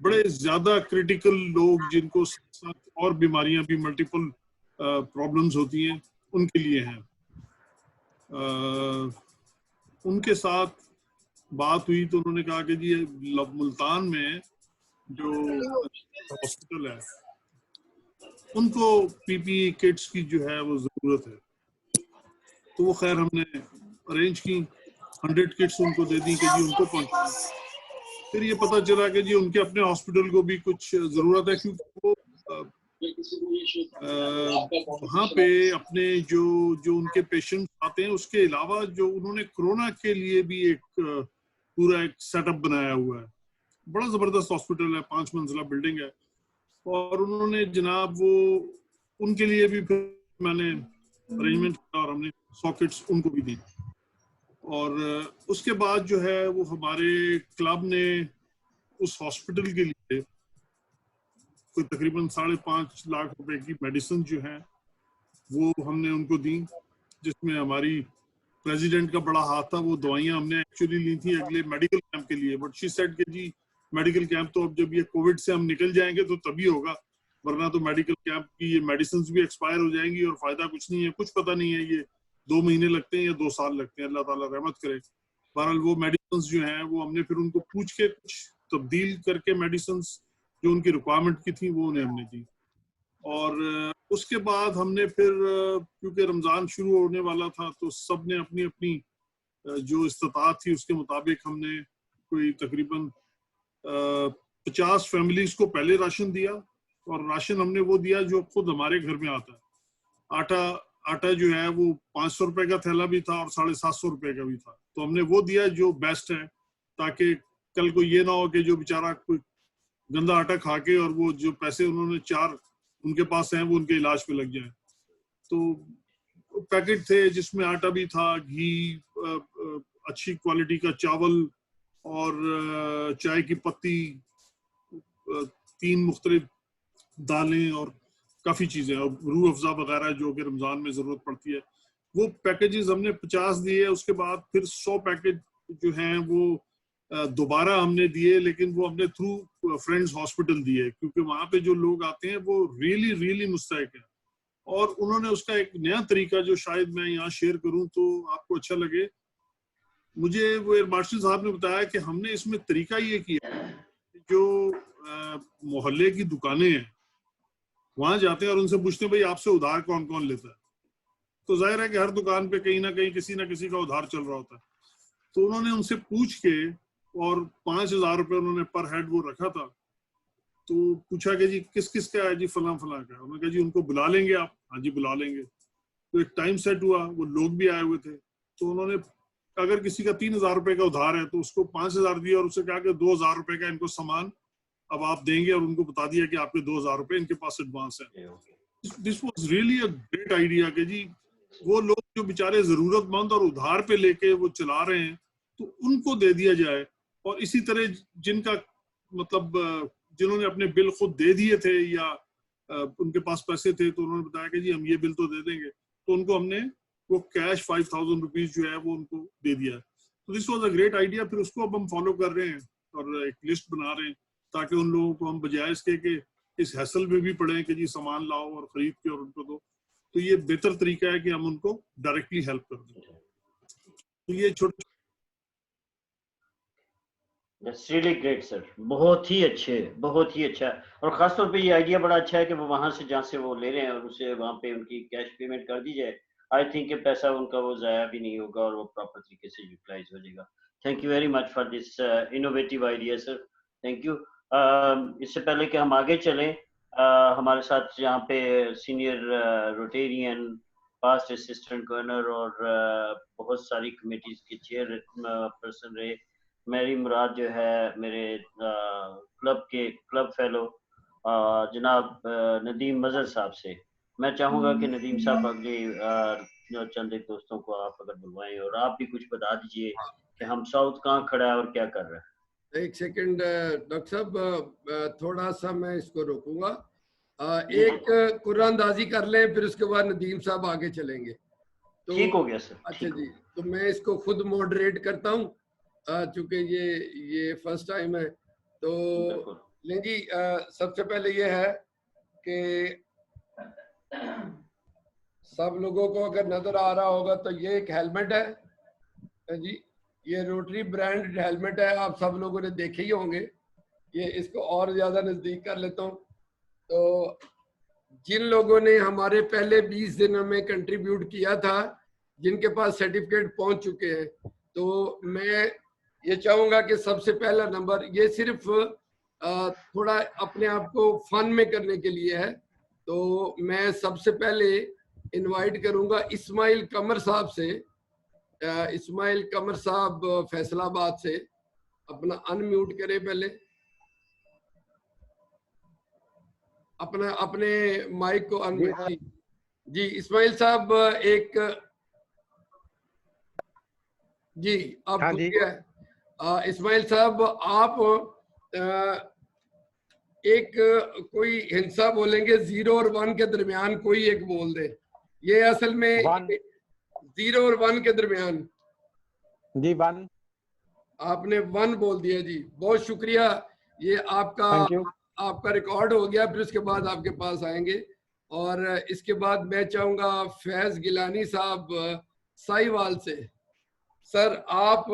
बड़े ज्यादा क्रिटिकल लोग जिनको साथ और बीमारियां भी मल्टीपल प्रॉब्लम्स होती हैं उनके लिए हैं। उनके साथ बात हुई तो उन्होंने कहा कि जी मुल्तान में जो हॉस्पिटल है उनको PPE किट्स की जो है वो जरूरत है। तो वो खैर हमने अरेंज की, 100 किट्स उनको दे दी कि जी उनको पहुंचाएं। फिर ये पता चला कि जी उनके अपने हॉस्पिटल को भी कुछ जरूरत है, क्योंकि वो वहाँ पे अपने जो उनके पेशेंट आते हैं उसके अलावा जो उन्होंने कोरोना के लिए भी एक पूरा एक सेटअप बनाया हुआ है। बड़ा जबरदस्त हॉस्पिटल है, 5 मंजिला बिल्डिंग है। और उन्होंने जनाब वो उनके लिए भी फिर मैंने अरेंजमेंट किया और हमने 100 किट्स उनको भी दी। और उसके बाद जो है वो हमारे क्लब ने उस हॉस्पिटल के लिए कोई तकरीबन 5.5 लाख रुपए की मेडिसिन जो है वो हमने उनको दी, जिसमें हमारी प्रेसिडेंट का बड़ा हाथ था। वो दवाइयां हमने एक्चुअली ली थी अगले मेडिकल कैंप के लिए, बट शी सेड कि जी मेडिकल कैंप तो अब जब ये कोविड से हम निकल जाएंगे तो तभी होगा, वरना तो मेडिकल कैंप की ये मेडिसिन भी एक्सपायर हो जाएंगी और फायदा कुछ नहीं है। कुछ पता नहीं है ये 2 महीने लगते हैं या 2 साल लगते हैं, अल्लाह ताला रहमत करे। बहरहाल वो मेडिसिन जो हैं वो हमने फिर उनको पूछ के कुछ तब्दील करके मेडिसिन जो उनकी रिक्वायरमेंट की थी वो उन्हें हमने दी। और उसके बाद हमने फिर क्योंकि रमज़ान शुरू होने वाला था तो सब ने अपनी अपनी जो इस्तिताअत थी उसके मुताबिक हमने कोई तकरीबन 50 फैमिलीज को पहले राशन दिया, और राशन हमने वो दिया जो खुद हमारे घर में आता है। आटा जो है वो 500 रुपए का थैला भी था और 750 रुपए का भी था, तो हमने वो दिया जो बेस्ट है, ताकि कल को ये ना हो कि जो बेचारा कोई गंदा आटा खा के और वो जो पैसे उन्होंने 4 उनके पास हैं वो उनके इलाज पे लग जाए। तो पैकेट थे जिसमें आटा भी था, घी, अच्छी क्वालिटी का चावल और चाय की पत्ती, 3 मुख्तलिफ दालें और काफ़ी चीज़ें, और रूह अफ़ज़ा वगैरह जो कि रमज़ान में ज़रूरत पड़ती है। वो पैकेजेस हमने 50 दिए। उसके बाद फिर 100 पैकेज जो हैं वो दोबारा हमने दिए, लेकिन वो हमने थ्रू फ्रेंड्स हॉस्पिटल दिए, क्योंकि वहाँ पे जो लोग आते हैं वो रियली मुस्तहिक है। और उन्होंने उसका एक नया तरीका जो शायद मैं यहाँ शेयर करूँ तो आपको अच्छा लगे, मुझे वो एयर मार्शल साहब ने बताया कि हमने इसमें तरीका ये किया, जो मोहल्ले की दुकानें हैं वहां जाते हैं और उनसे पूछते हैं भाई आपसे उधार कौन कौन लेता है। तो जाहिर है कि हर दुकान पे कहीं ना कहीं किसी ना किसी का उधार चल रहा होता है। तो उन्होंने उनसे पूछ के और 5,000 रुपए उन्होंने पर हेड वो रखा था। तो पूछा कि जी किस किस का है, जी फलां फलां का। उन्होंने कहा जी उनको बुला लेंगे आप। हाँ जी बुला लेंगे। तो एक टाइम सेट हुआ, वो लोग भी आए हुए थे। तो उन्होंने अगर किसी का 3,000 रुपए का उधार है तो उसको 5,000 दिया और उससे कहा कि 2,000 रुपए का इनको सामान अब आप देंगे, और उनको बता दिया कि आपके 2,000 रुपए इनके पास एडवांस है। This was really a great idea कि जी वो लोग जो बेचारे जरूरतमंद और उधार पे लेके वो चला रहे हैं तो उनको दे दिया जाए। और इसी तरह जिनका मतलब जिन्होंने अपने बिल खुद दे दिए थे या उनके पास पैसे थे तो उन्होंने बताया कि जी हम ये बिल तो दे देंगे, तो उनको हमने वो कैश 5,000 रुपीज जो है वो उनको दे दिया। तो this was a great idea. फिर उसको अब हम फॉलो कर रहे हैं और एक लिस्ट बना रहे हैं ताकि उन लोगों को हम बजाय इसके कि इस हैसल में भी पड़े कि जी सामान लाओ और खरीद के और उनको दो, तो ये बेहतर तरीका है कि हम उनको डायरेक्टली हेल्प कर दें। तो ये छोटे That's really great sir, बहुत ही अच्छे, बहुत ही अच्छा। और खासतौर पे ये आइडिया बड़ा अच्छा है कि वो वहां से जहाँ से वो ले रहे हैं और उसे वहां पे उनकी कैश पेमेंट कर दी जाए। आई थिंक कि पैसा उनका वो जाया भी नहीं होगा और वो प्रॉपर तरीके से यूटिलाइज हो जाएगा। Thank you very much for this innovative idea sir, thank you. इससे पहले कि हम आगे चलें हमारे साथ यहाँ पे senior Rotarian, past assistant governor और बहुत सारी कमेटीज के चेयर पर्सन रहे। मेरी मुराद जो है मेरे क्लब फेलो जनाब नदीम मजहर साहब से। मैं चाहूँगा कि नदीम साहब अगले चंद एक दोस्तों को आप अगर बुलवाएं और आप भी कुछ बता दीजिए कि हम साउथ कहाँ खड़ा है और क्या कर रहा है। एक सेकंड डॉक्टर साहब, थोड़ा सा मैं इसको रोकूंगा। एक कुरानदाजी कर लें, फिर उसके बाद नदीम साहब आगे चलेंगे। तो ठीक हो गया सर। अच्छा जी, तो मैं इसको खुद मॉडरेट करता हूँ चूंकि ये फर्स्ट टाइम है। तो लें जी, सबसे पहले ये है कि सब लोगों को अगर नजर आ रहा होगा तो ये एक हेलमेट है जी, ये रोटरी ब्रांड हेलमेट है, आप सब लोगों ने देखे ही होंगे। ये इसको और ज्यादा नजदीक कर लेता हूँ। तो जिन लोगों ने हमारे पहले 20 दिनों में कंट्रीब्यूट किया था, जिनके पास सर्टिफिकेट पहुंच चुके हैं, तो मैं ये चाहूंगा कि सबसे पहला नंबर, ये सिर्फ थोड़ा अपने आप को फन में करने के लिए है। तो मैं सबसे पहले इनवाइट करूंगा इस्माइल कमर साहब से। इस्माइल कमर साहब फैसलाबाद से, अपना अनम्यूट करें पहले, अपने माइक को अनम्यूट। जी इस्माइल साहब, एक जी आप इस्माइल साहब, आप एक कोई हिंसा बोलेंगे 0 और 1 के दरमियान, कोई एक बोल दे। ये असल में 0 और 1 के दरमियान जी 1। आपने 1 बोल दिया जी, बहुत शुक्रिया। ये आपका रिकॉर्ड हो गया, फिर उसके बाद आपके पास आएंगे। और इसके बाद मैं चाहूंगा फैज गिलानी साहब साहिवाल से। सर आप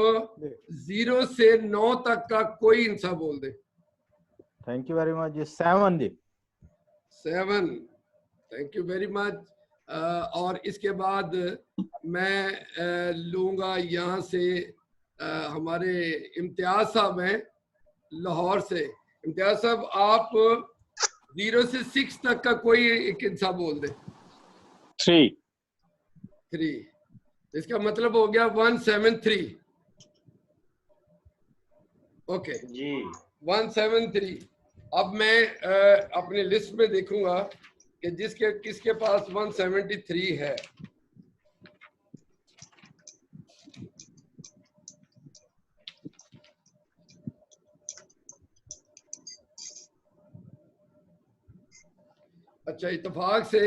0 से 9 तक का कोई हिंसा बोल दे। थैंक यू वेरी मच जी। 7 जी। 7, थैंक यू वेरी मच। और इसके बाद मैं लूंगा यहाँ से हमारे इम्तियाज साहब हैं लाहौर से। इम्तियाज साहब, आप 0 से 6 तक का कोई एक हिंसा बोल दे। 3, इसका मतलब हो गया 173। ओके जी, 173। अब मैं अपनी लिस्ट में देखूंगा कि किसके पास 173 है। अच्छा, इत्तेफाक से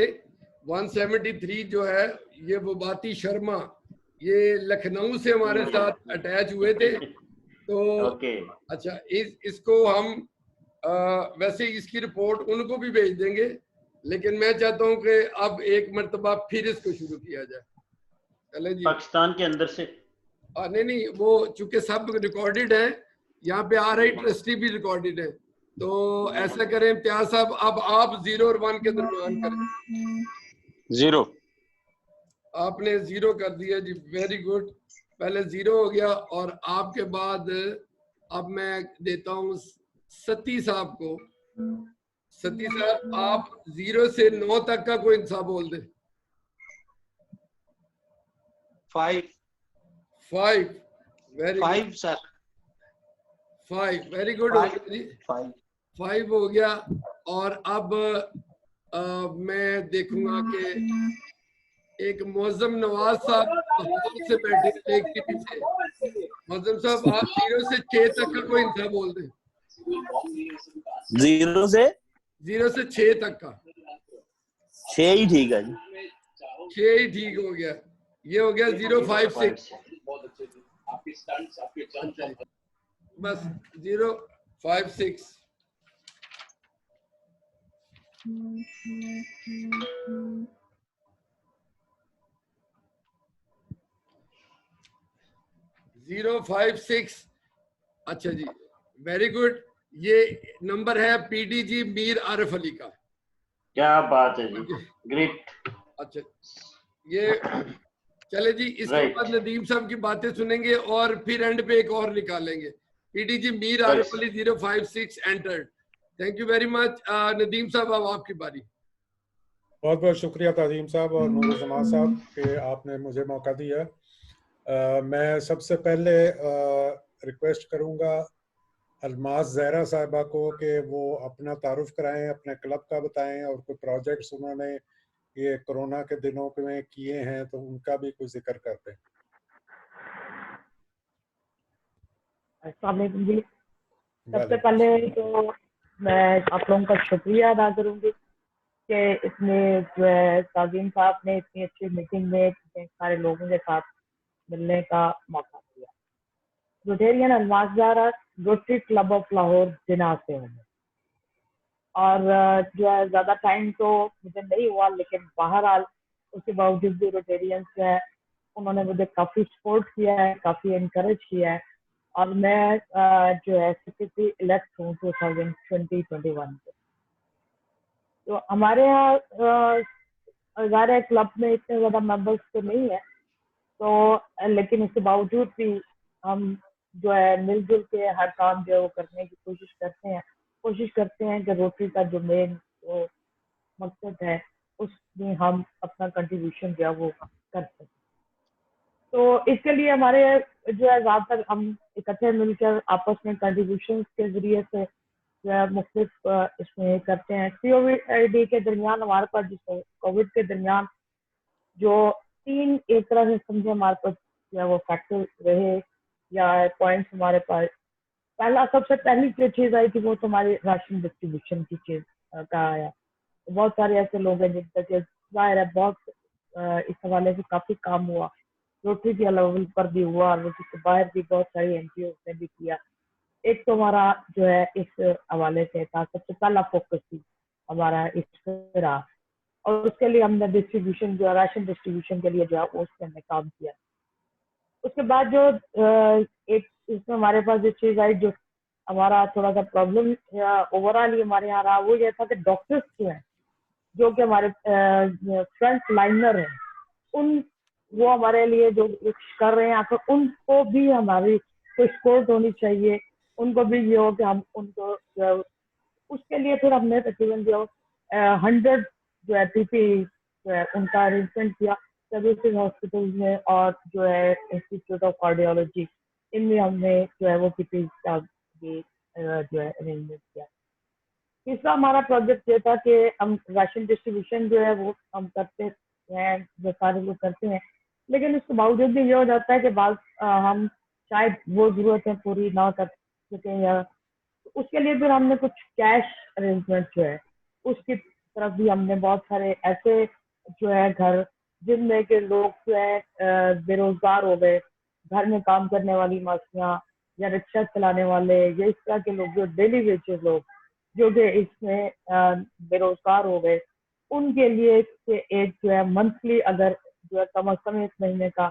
173 जो है, ये वबाती शर्मा, ये लखनऊ से हमारे साथ अटैच हुए थे। तो अच्छा, इसको हम वैसे इसकी रिपोर्ट उनको भी भेज देंगे, लेकिन मैं चाहता हूं कि अब एक मर्तबा फिर इसको शुरू किया जाए। चले जी, पाकिस्तान के अंदर से नहीं, वो चूंकि सब रिकॉर्डेड है, यहाँ पे RI ट्रस्टी भी रिकॉर्डेड है। तो ऐसा करें इम्तियाज साहब, अब आप 0 और 1 के दरमियान करें। 0। आपने 0 कर दिया जी, वेरी गुड। पहले 0 हो गया। और आपके बाद अब मैं देता हूँ सती साहब को। सती साहब, आप 0 से 9 तक का कोई हिंसा बोल दे। 5 वेरी सर। 5 वेरी गुड हो गया जी। 5 हो गया। और अब मैं देखूंगा कि एक मौजम नवाज साहब से बैठे एक टीवी से। मौजम साहब, आप 0 से 6 तक का कोई हिंसा बोल दे। 0 से 6 तक का। 6 ही ठीक है जी। 6 ही ठीक हो गया। ये हो गया 056। बस 056। जीरो 5-6। अच्छा जी, वेरी गुड। ये नंबर है PDG मीर आरिफ अली का। क्या बात है जी, ग्रेट। अच्छा, ये चले जी, इसके बाद नदीम साहब की बातें सुनेंगे और फिर एंड पे एक और निकालेंगे। PDG Mir Arif Ali 056 entered. Thank you very much. Nadeem साहब, अब आपकी बारी। बहुत बहुत शुक्रिया ताजीम साहब और नूर जमात साहब कि आपने मुझे मौका दिया। मैं सबसे पहले रिक्वेस्ट करूंगा अलमास ज़हरा साहिबा को कि वो अपना तारुफ कराएं, अपने क्लब का बताएं और कोई प्रोजेक्ट्स उन्होंने ये कोरोना के दिनों में किए हैं तो उनका भी कोई जिक्र करते हैं। अस्सलाम वालेकुम जी। सबसे पहले तो मैं आप लोगों का शुक्रिया अदा करूंगी कि इसमें जो है ताजीम साहब ने इतनी अच्छी मीटिंग में इतने सारे लोगों के साथ मिलने का मौका दिया। Rotarian Almas Zahra Rotary club of Lahore Jinnah से हूँ और जो है ज़्यादा टाइम तो मुझे नहीं हुआ, लेकिन बहरहाल उसके बावजूद भी रोटेरियंस जो है उन्होंने मुझे काफ़ी सपोर्ट किया है, काफ़ी इनकरेज किया है और मैं जो है सेक्रेटरी इलेक्ट हूँ 2020-21 से। तो हमारे यहाँ ज़ाहिर है क्लब में इतने ज़्यादा मेंबर्स तो नहीं है, तो लेकिन इसके बावजूद भी हम जो है मिलजुल के हर काम जो है वो करने की कोशिश करते हैं कि रोटरी का जो मेन मकसद है उसमें हम अपना कंट्रीब्यूशन जो है वो कर सकें। तो इसके लिए हमारे जो है ज़्यादातर हम इकट्ठे मिलकर आपस में कंट्रीब्यूशन के जरिए से जो है मुख्तलिफ इसमें करते हैं। COVID के दरमियान हमारे पास कोविड के दरमियान जो 3 एक तरह से समझे हमारे पास या वो फैक्टर रहे या पॉइंट्स हमारे पास, सबसे पहली जो चीज़ आई थी वो तो हमारी राशन डिस्ट्रीब्यूशन की चीज़ का आया। बहुत सारे ऐसे लोग हैं जिन तक जाहिर है बहुत इस हवाले से काफ़ी काम हुआ, रोटरी के लेवल पर भी हुआ और रोटरी के बाहर भी बहुत सारी NGOs ने भी किया। एक तो हमारा जो है इस हवाले से था, सबसे पहला फोकस थी हमारा इस पे रहा और उसके लिए हमने डिस्ट्रीब्यूशन जो राशन डिस्ट्रीब्यूशन के लिए जो है उसमें हमने काम किया। उसके बाद जो एक इसमें हमारे पास जो चीज़ आई, जो हमारा थोड़ा सा प्रॉब्लम ओवरऑल ही हमारे यहाँ रहा, वो ये था कि डॉक्टर्स जो हैं जो कि हमारे फ्रंट लाइनर हैं वो हमारे लिए जो कर रहे हैं, तो उनको भी हमारी कोई सपोर्ट होनी चाहिए, उनको भी ये हो कि हम उनको उसके लिए फिर हमने तकरीबन जो 100 जो है PPE जो है उनका अरेंजमेंट किया सर्विसेज हॉस्पिटल में और जो है इंस्टीट्यूट ऑफ कार्डियोलॉजी, इनमें हमने जो है वो PPE का भी जो है अरेंजमेंट किया। तीसरा हमारा प्रोजेक्ट ये था कि हम राशन डिस्ट्रीब्यूशन जो है वो हम करते हैं, जो सारे लोग करते हैं, लेकिन इसके बावजूद भी ये हो जाता है कि बाद हम शायद वो जरूरतें पूरी ना कर सकें या उसके लिए फिर हमने कुछ कैश अरेंजमेंट जो है उसकी तरफ भी हमने बहुत सारे ऐसे जो है घर जिनमें के लोग जो है बेरोजगार हो गए, घर में काम करने वाली मासियाँ या रिक्शा चलाने वाले या इस तरह के लोग जो डेली वेजेस लोग जो कि इसमें बेरोजगार हो गए, उनके लिए एक जो है मंथली अगर जो है कम से कम 1 महीने का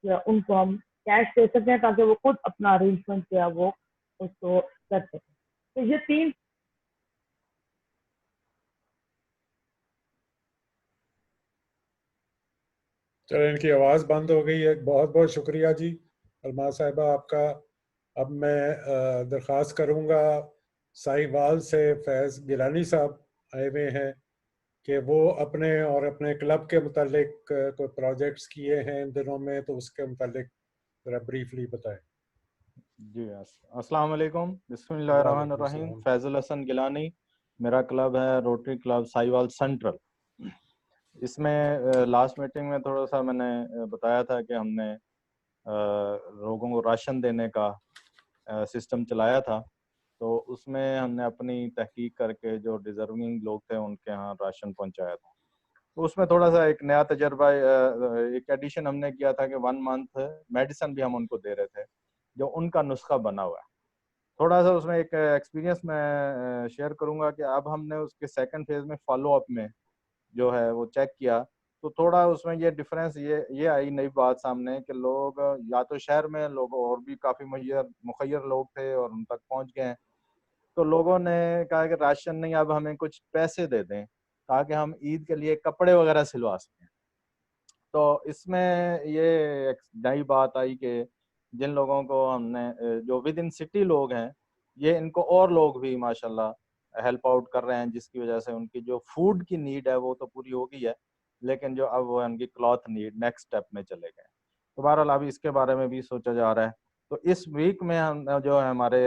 जो है उनको हम कैश दे सकें ताकि वो खुद अपना अरेंजमेंट जो है वो उसको कर सकें। तो ये 3 चलो, इनकी आवाज़ बंद हो गई है। बहुत बहुत शुक्रिया जी अलमास साहिबा आपका। अब मैं दरख्वास्त करूँगा साहिवाल से फैज़ गिलानी साहब आए हुए हैं कि वो अपने और अपने क्लब के मुतालिक कोई प्रोजेक्ट्स किए हैं इन दिनों में, तो उसके मुतालिक ज़रा ब्रीफली बताएं। जी अस्सलाम वालेकुम, बिस्मिल्लाहिर्रहमानिर्रहीम। फैजुल हसन गिलानी, मेरा क्लब है रोटरी क्लब साहिवाल सेंट्रल। इसमें लास्ट मीटिंग में थोड़ा सा मैंने बताया था कि हमने लोगों को राशन देने का सिस्टम चलाया था, तो उसमें हमने अपनी तहकीक करके जो डिजर्विंग लोग थे उनके यहाँ राशन पहुंचाया था। तो उसमें थोड़ा सा एक नया तजर्बा, एक एडिशन हमने किया था कि 1 मंथ मेडिसिन भी हम उनको दे रहे थे जो उनका नुस्खा बना हुआ है। थोड़ा सा उसमें एक एक्सपीरियंस मैं शेयर करूंगा कि अब हमने उसके सेकंड फेज में फॉलो अप में जो है वो चेक किया, तो थोड़ा उसमें ये डिफरेंस ये आई नई बात सामने कि लोग या तो शहर में लोग और भी काफ़ी मुखैर लोग थे और उन तक पहुंच गए हैं, तो लोगों ने कहा कि राशन नहीं, अब हमें कुछ पैसे दे दें ताकि हम ईद के लिए कपड़े वगैरह सिलवा सकें। तो इसमें ये एक नई बात आई कि जिन लोगों को हमने जो विद इन सिटी लोग हैं, ये इनको और लोग भी माशाल्लाह हेल्प आउट कर रहे हैं, जिसकी वजह से उनकी जो फूड की नीड है वो तो पूरी हो गई है, लेकिन जो अब वो उनकी क्लॉथ नीड नेक्स्ट स्टेप में चले गए। तो बहरहाल अभी इसके बारे में भी सोचा जा रहा है। तो इस वीक में हम जो है हमारे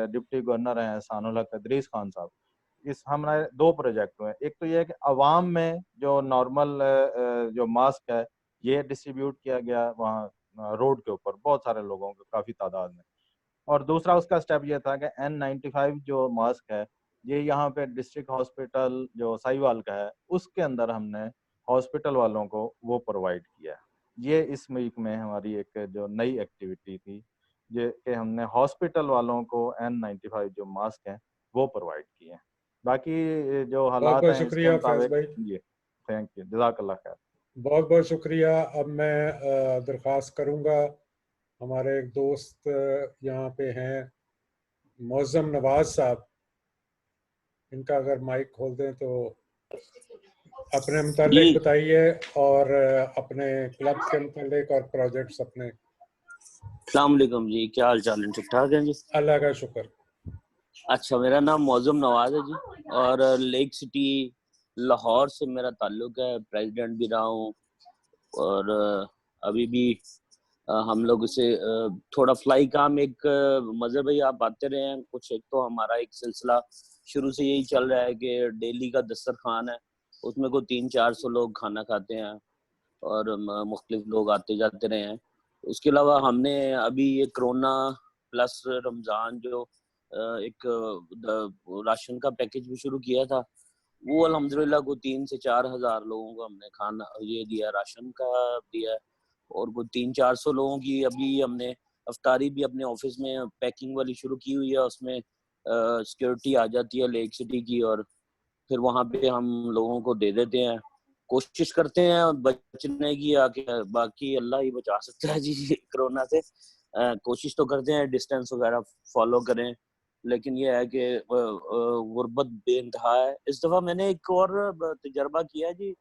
डिप्टी गवर्नर हैं एहसानुल हक इदरीस खान साहब, इस हमारे 2 प्रोजेक्ट हुए। एक तो ये है कि अवाम में जो नॉर्मल जो मास्क है ये डिस्ट्रीब्यूट किया गया वहाँ रोड के ऊपर बहुत सारे लोगों को, काफ़ी तादाद में। और दूसरा उसका स्टेप ये था कि N95 जो मास्क है ये यहाँ पे डिस्ट्रिक्ट हॉस्पिटल जो साहिवाल का है उसके अंदर हमने हॉस्पिटल वालों को वो प्रोवाइड किया है। ये इस वीक में हमारी एक जो नई एक्टिविटी थी, ये कि हमने हॉस्पिटल वालों को N95 जो मास्क हैं वो प्रोवाइड किए हैं। बाकी जो बहुत हालात बहुत हैं इसके शुक्रिया फैज मुताबिक भाई। जी, थैंक यू, जज़ाकल्लाह खैर। बहुत बहुत शुक्रिया। अब मैं दरख्वास्त करूंगा, हमारे एक दोस्त यहाँ पे हैं मौज़म नवाज साहब, इनका अगर माइक खोल दें तो अपने मुतालिक बताइए और अपने क्लब के मुतालिक और प्रोजेक्ट्स अपने। अस्सलाम वालेकुम जी, क्या हाल चाल है? ठीक ठाक है जी, अल्लाह का शुक्र। अच्छा, मेरा नाम मौज़म नवाज है जी और लेक सिटी लाहौर से मेरा ताल्लुक है, प्रेसिडेंट भी रहा हूँ और अभी भी हम लोग से थोड़ा फ्लाई काम एक मज़हब भाई आप आते रहे हैं कुछ। एक तो हमारा एक सिलसिला शुरू से यही चल रहा है कि डेली का दस्तरखान है, उसमें को 300-400 लोग खाना खाते हैं और मुख्तलिफ लोग आते जाते रहे हैं। उसके अलावा हमने अभी ये कोरोना प्लस रमज़ान जो एक राशन का पैकेज भी शुरू किया था, वो अल्हम्दुलिल्लाह को 3 से 4 हज़ार लोगों को हमने खाना ये दिया, राशन का दिया है। और वो 300-400 लोगों की अभी हमने अफ्तारी भी अपने ऑफिस में पैकिंग वाली शुरू की हुई है, उसमें सिक्योरिटी आ जाती है लेक सिटी की और फिर वहाँ पे हम लोगों को दे देते हैं। कोशिश करते हैं बचने की, आके बाकी अल्लाह ही बचा सकता है जी कोरोना से। कोशिश तो करते हैं डिस्टेंस वगैरह फॉलो करें, लेकिन ये है कि गुर्बत बेइंतहा है। इस दफ़ा मैंने एक और तजर्बा किया है जी।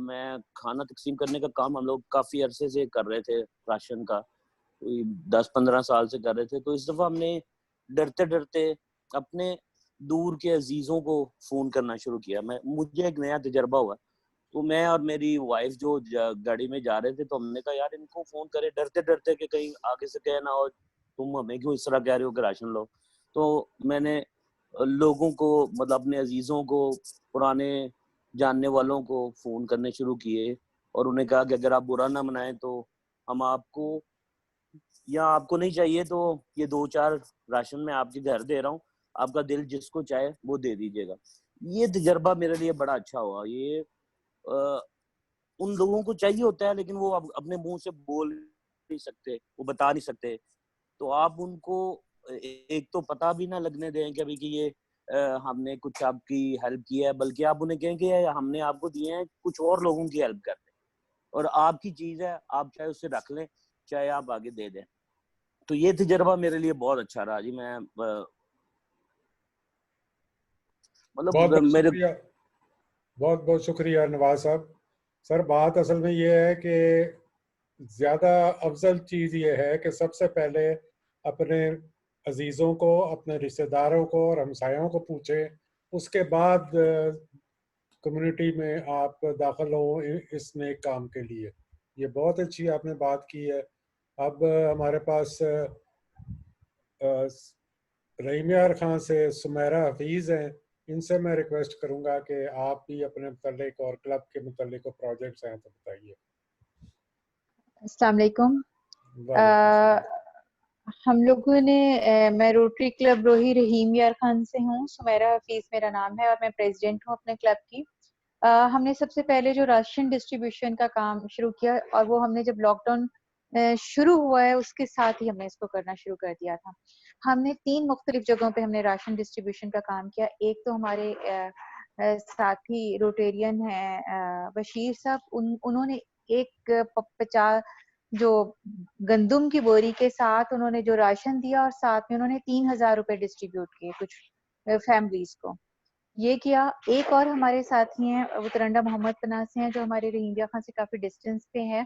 मैं खाना तकसीम करने का काम हम लोग काफ़ी अरसे से कर रहे थे, राशन का 10-15 साल से कर रहे थे। तो इस दफ़ा हमने डरते डरते अपने दूर के अजीज़ों को फ़ोन करना शुरू किया। मुझे एक नया तजर्बा हुआ, तो मैं और मेरी वाइफ जो गाड़ी में जा रहे थे, तो हमने कहा यार इनको फ़ोन करें डरते डरते कि कहीं आगे से कहे ना हो तुम हमें क्यों इस तरह कह रहे हो कि राशन लो। तो मैंने लोगों को मतलब अपने अजीज़ों को, पुराने जानने वालों को फ़ोन करने शुरू किए और उन्हें कहा कि अगर आप बुरा ना मनाएं तो हम आपको, या आपको नहीं चाहिए तो ये 2-4 राशन मैं आपके घर दे रहा हूँ, आपका दिल जिसको चाहे वो दे दीजिएगा। ये तजर्बा मेरे लिए बड़ा अच्छा हुआ। ये उन लोगों को चाहिए होता है लेकिन वो अपने मुंह से बोल नहीं सकते, वो बता नहीं सकते। तो आप उनको एक तो पता भी ना लगने दें कि अभी कि ये हमने कुछ आपकी हेल्प की है, बल्कि आप उन्हें कहें कि हमने आपको दिए हैं कुछ और लोगों की हेल्प करने, और आपकी चीज है, आप चाहे उसे रख लें चाहे आप आगे दे दें। तो ये तजर्बा मेरे लिए बहुत अच्छा रहा जी। मैं बहुत मतलब बहुत मेरे शुक्रिया, बहुत बहुत शुक्रिया नवाज साहब। सर बात असल में ये है कि ज़्यादा अफजल चीज़ ये है कि सबसे पहले अपने अजीज़ों को, अपने रिश्तेदारों को और हमसायों को पूछें, उसके बाद कम्युनिटी में आप दाखिल हो इस नेक काम के लिए। ये बहुत अच्छी आपने बात की है। अब हमारे पास रहीम यार खान से सुमेरा हफीज़ हैं, इनसे मैं रिक्वेस्ट करूंगा कि आप भी अपने मुतालिक और क्लब के मुतालिक प्रोजेक्ट्स हैं तो बताइए। अस्सलाम वालेकुम। हम लोगों ने मैं रोटरी क्लब रोही रहीम यार खान से हूँ, सुमेरा हफीज मेरा नाम है और मैं प्रेसिडेंट हूँ अपने क्लब की। हमने सबसे पहले जो राशन डिस्ट्रीब्यूशन का काम शुरू किया, और वो हमने जब लॉकडाउन शुरू हुआ है उसके साथ ही हमने इसको करना शुरू कर दिया था। हमने 3 मुख्तलिफ जगहों पे हमने राशन डिस्ट्रीब्यूशन का काम किया। एक तो हमारे साथी रोटेरियन हैं बशीर साहब, उन्होंने एक 50 जो गंदुम की बोरी के साथ उन्होंने जो राशन दिया और साथ में उन्होंने 3000 रुपए डिस्ट्रीब्यूट किए कुछ फैमिलीज को। ये किया। एक और हमारे साथी हैं वो तरंडा मोहम्मद पनाह से हैं, जो हमारे रहीमिया खान से काफी डिस्टेंस पे है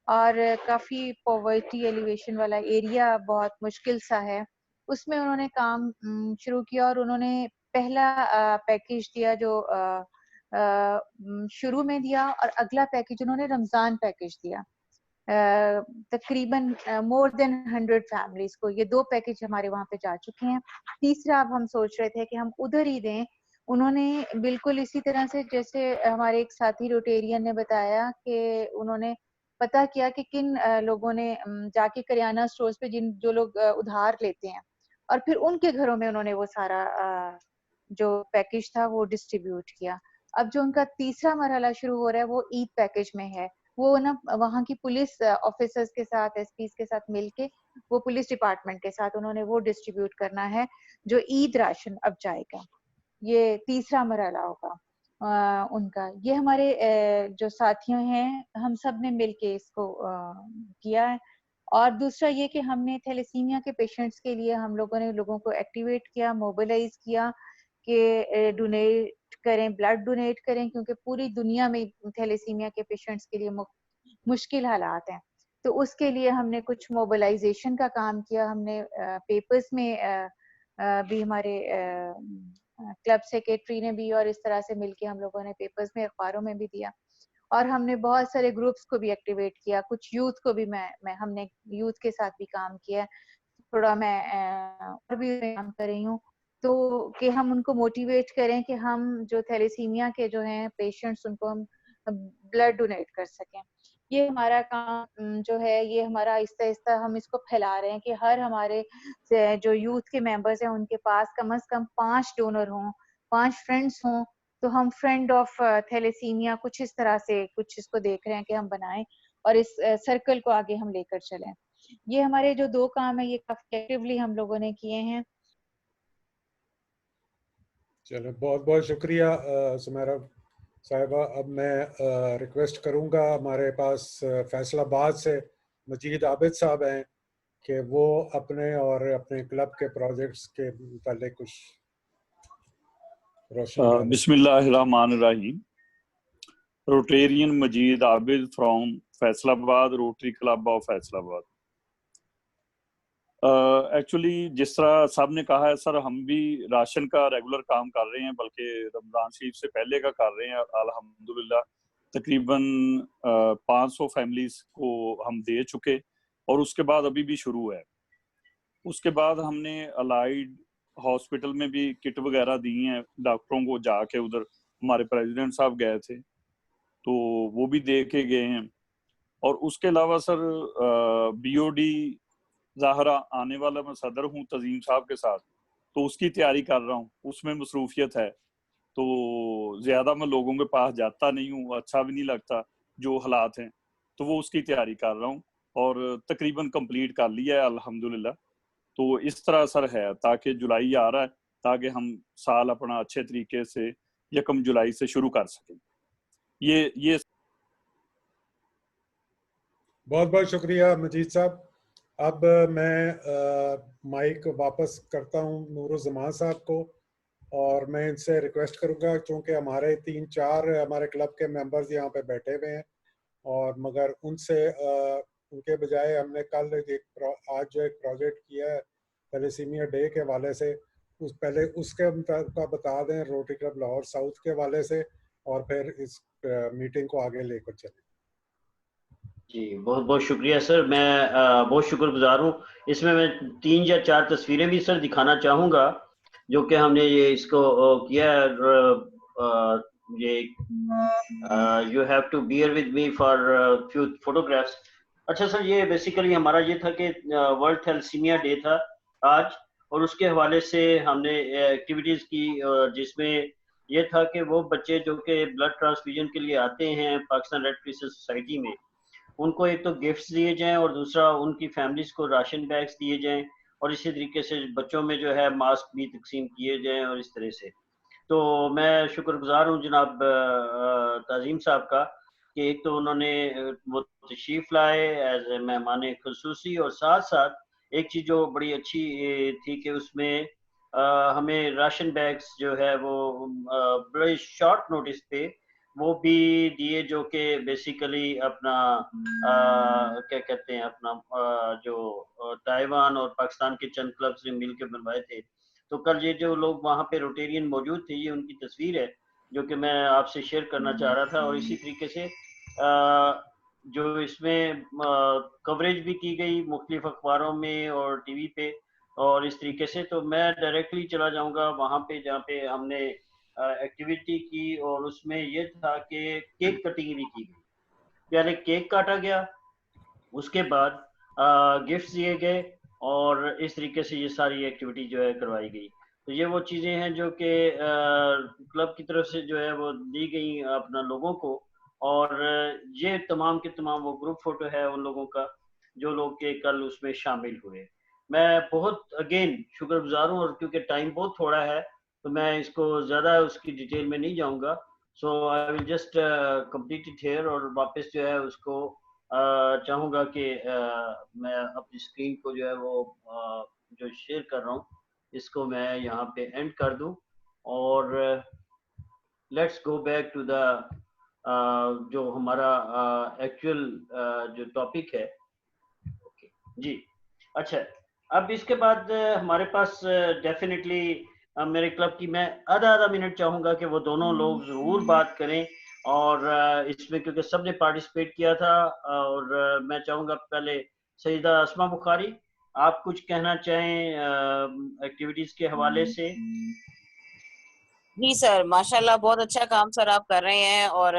और काफी पॉवर्टी एलिवेशन वाला एरिया बहुत मुश्किल सा है, उसमें उन्होंने काम शुरू किया और उन्होंने पहला पैकेज दिया जो शुरू में दिया, और अगला पैकेज उन्होंने रमजान पैकेज दिया। तकरीबन मोर देन 100 फैमिलीज को ये 2 पैकेज हमारे वहाँ पे जा चुके हैं। तीसरा अब हम सोच रहे थे कि हम उधर ही दें। उन्होंने बिल्कुल इसी तरह से, जैसे हमारे एक साथी रोटेरियन ने बताया कि उन्होंने पता किया कि किन लोगों ने जाके करियाना स्टोर्स पे जो लोग उधार लेते हैं, और फिर उनके घरों में उन्होंने वो सारा जो पैकेज था वो डिस्ट्रीब्यूट किया। अब जो उनका तीसरा मरहला शुरू हो रहा है वो ईद पैकेज में है। वो ना वहाँ की पुलिस ऑफिसर्स के साथ, एसपीज के साथ मिलके, वो पुलिस डिपार्टमेंट के साथ उन्होंने वो डिस्ट्रीब्यूट करना है जो ईद राशन अब जाएगा। ये तीसरा मरहला होगा उनका। ये हमारे जो साथियों हैं हम सब ने मिलके इसको किया है। और दूसरा ये कि हमने थैलेसीमिया के पेशेंट्स के लिए हम लोगों ने लोगों को एक्टिवेट किया, मोबिलाइज किया कि डोनेट करें, ब्लड डोनेट करें, क्योंकि पूरी दुनिया में थैलेसीमिया के पेशेंट्स के लिए मुश्किल हालात हैं। तो उसके लिए हमने कुछ मोबिलाइजेशन का काम किया। हमने पेपर्स में भी हमारे क्लब सेक्रेटरी ने भी और इस तरह से मिलके हम लोगों ने पेपर्स में, अखबारों में भी दिया। और हमने बहुत सारे ग्रुप्स को भी एक्टिवेट किया, कुछ यूथ को भी हमने यूथ के साथ भी काम किया। थोड़ा मैं और भी काम कर रही हूँ, तो कि हम उनको मोटिवेट करें कि हम जो थैलेसीमिया के जो हैं पेशेंट्स, उनको हम ब्लड डोनेट कर सकें। ये हमारा काम जो है, ये हमारा आहिस्ता आहिस्ता हम इसको फैला रहे हैं कि हर हमारे जो यूथ के मेंबर्स हैं उनके पास कम से कम 5 डोनर हों, 5 फ्रेंड्स हों। तो हम फ्रेंड ऑफ थैलेसीमिया कुछ इस तरह से कुछ इसको देख रहे हैं कि हम बनाएं और इस सर्कल को आगे हम लेकर चलें। ये हमारे जो 2 काम है ये काफी एक्टिवली हम लोगों ने किए हैं। चलो, बहुत बहुत शुक्रिया सुमेरा साहिबा। अब मैं रिक्वेस्ट करूंगा, हमारे पास फैसलाबाद से मजीद आबिद साहब हैं कि वो अपने और अपने क्लब के प्रोजेक्ट्स के मुतालिक कुछ रोशन डालें। बिस्मिल्लाहिर्रहमानिर्रहीम। Rotarian Majeed Abid from Faisalabad, Rotary club of Faisalabad. Actually जिस तरह साहब ने कहा है सर, हम भी राशन का रेगुलर काम कर रहे हैं, बल्कि रमज़ान शरीफ से पहले का कर रहे हैं। अल्हम्दुलिल्लाह तकरीबन 500 फैमिलीज को हम दे चुके, और उसके बाद अभी भी शुरू है। उसके बाद हमने अलाइड हॉस्पिटल में भी किट वगैरह दी हैं डॉक्टरों को, जाके उधर हमारे प्रेसिडेंट साहब गए थे तो वो भी दे के गए हैं। और उसके अलावा सर बीओडी ज़ाहरा आने वाला, मैं सदर हूँ तजीम साहब के साथ, तो उसकी तैयारी कर रहा हूँ, उसमें मसरूफियत है, तो ज़्यादा मैं लोगों के पास जाता नहीं हूँ, अच्छा भी नहीं लगता जो हालात हैं, तो वो उसकी तैयारी कर रहा हूँ और तकरीबन कंप्लीट कर लिया है अल्हम्दुलिल्लाह। तो इस तरह सर है, ताकि जुलाई आ रहा है, ताकि हम साल अपना अच्छे तरीके से 1 जुलाई से शुरू कर सकें। ये बहुत बहुत शुक्रिया मजीद साहब। अब मैं माइक वापस करता हूँ नूरुज़्ज़मान साहब को, और मैं इनसे रिक्वेस्ट करूँगा, क्योंकि हमारे 3-4 हमारे क्लब के मेंबर्स यहाँ पे बैठे हुए हैं, और मगर उनसे उनके बजाय हमने कल आज जो एक प्रोजेक्ट किया है थैलेसीमिया डे के हवाले से, पहले उसके का बता दें रोटरी क्लब लाहौर साउथ के हवाले से, और फिर इस मीटिंग को आगे लेकर चलें। जी, बहुत बहुत शुक्रिया सर। मैं बहुत शुक्रगुजार हूँ। इसमें मैं 3 या 4 तस्वीरें भी सर दिखाना चाहूँगा, जो कि हमने ये इसको किया है। ये you have to bear with me for few photographs. अच्छा सर, ये बेसिकली हमारा ये था कि वर्ल्ड थैलेसीमिया डे था आज, और उसके हवाले से हमने एक्टिविटीज़ की, जिसमें ये था कि वो बच्चे जो कि ब्लड ट्रांसफ्यूजन के लिए आते हैं पाकिस्तान रेड क्रिसेंट सोसाइटी में, उनको एक तो गिफ्ट्स दिए जाएं और दूसरा उनकी फैमिलीज को राशन बैग्स दिए जाएं, और इसी तरीके से बच्चों में जो है मास्क भी तकसीम किए जाएं, और इस तरह से। तो मैं शुक्रगुजार हूँ जनाब ताज़ीम साहब का कि एक तो उन्होंने वो तशरीफ़ लाए एज ए मेहमान खुसूसी, और साथ साथ एक चीज़ जो बड़ी अच्छी थी कि उसमें हमें राशन बैग्स जो है वो बड़े शॉर्ट नोटिस पे वो भी दिए, जो कि बेसिकली अपना क्या कहते हैं, अपना जो ताइवान और पाकिस्तान के चंद क्लब से मिलकर बनवाए थे, तो कल ये जो लोग वहाँ पे रोटेरियन मौजूद थे, ये उनकी तस्वीर है जो कि मैं आपसे शेयर करना चाह रहा था। और इसी तरीके से जो इसमें कवरेज भी की गई मुख्तलिफ अखबारों में और टीवी पे और इस तरीके से, तो मैं डायरेक्टली चला जाऊंगा वहाँ पे जहाँ पे हमने एक्टिविटी की। और उसमें ये था कि केक कटिंग भी की गई। पहले केक काटा गया, उसके बाद गिफ्ट्स दिए गए और इस तरीके से ये सारी एक्टिविटी जो है करवाई गई। तो ये वो चीज़ें हैं जो कि क्लब की तरफ से जो है वो दी गई अपना लोगों को। और ये तमाम के तमाम वो ग्रुप फोटो है उन लोगों का जो लोग के कल उसमें शामिल हुए। मैं बहुत अगेन शुक्रगुजार हूँ, और क्योंकि टाइम बहुत थोड़ा है तो मैं इसको ज़्यादा उसकी डिटेल में नहीं जाऊँगा। So I will just complete it here, और वापस जो है उसको चाहूँगा कि मैं अपनी स्क्रीन को जो है वो जो शेयर कर रहा हूँ इसको मैं यहाँ पे एंड कर दूँ। और let's go back to the जो हमारा एक्चुअल जो टॉपिक है। ओके जी, अच्छा। अब इसके बाद हमारे पास डेफिनेटली मेरे क्लब की मैं आधा मिनट चाहूँगा कि वो दोनों लोग ज़रूर बात करें। और इसमें क्योंकि सब ने पार्टिसिपेट किया था, और मैं चाहूँगा पहले सईदा अस्मा बुखारी आप कुछ कहना चाहें एक्टिविटीज़ के हवाले से। जी सर, माशाल्लाह बहुत अच्छा काम सर आप कर रहे हैं, और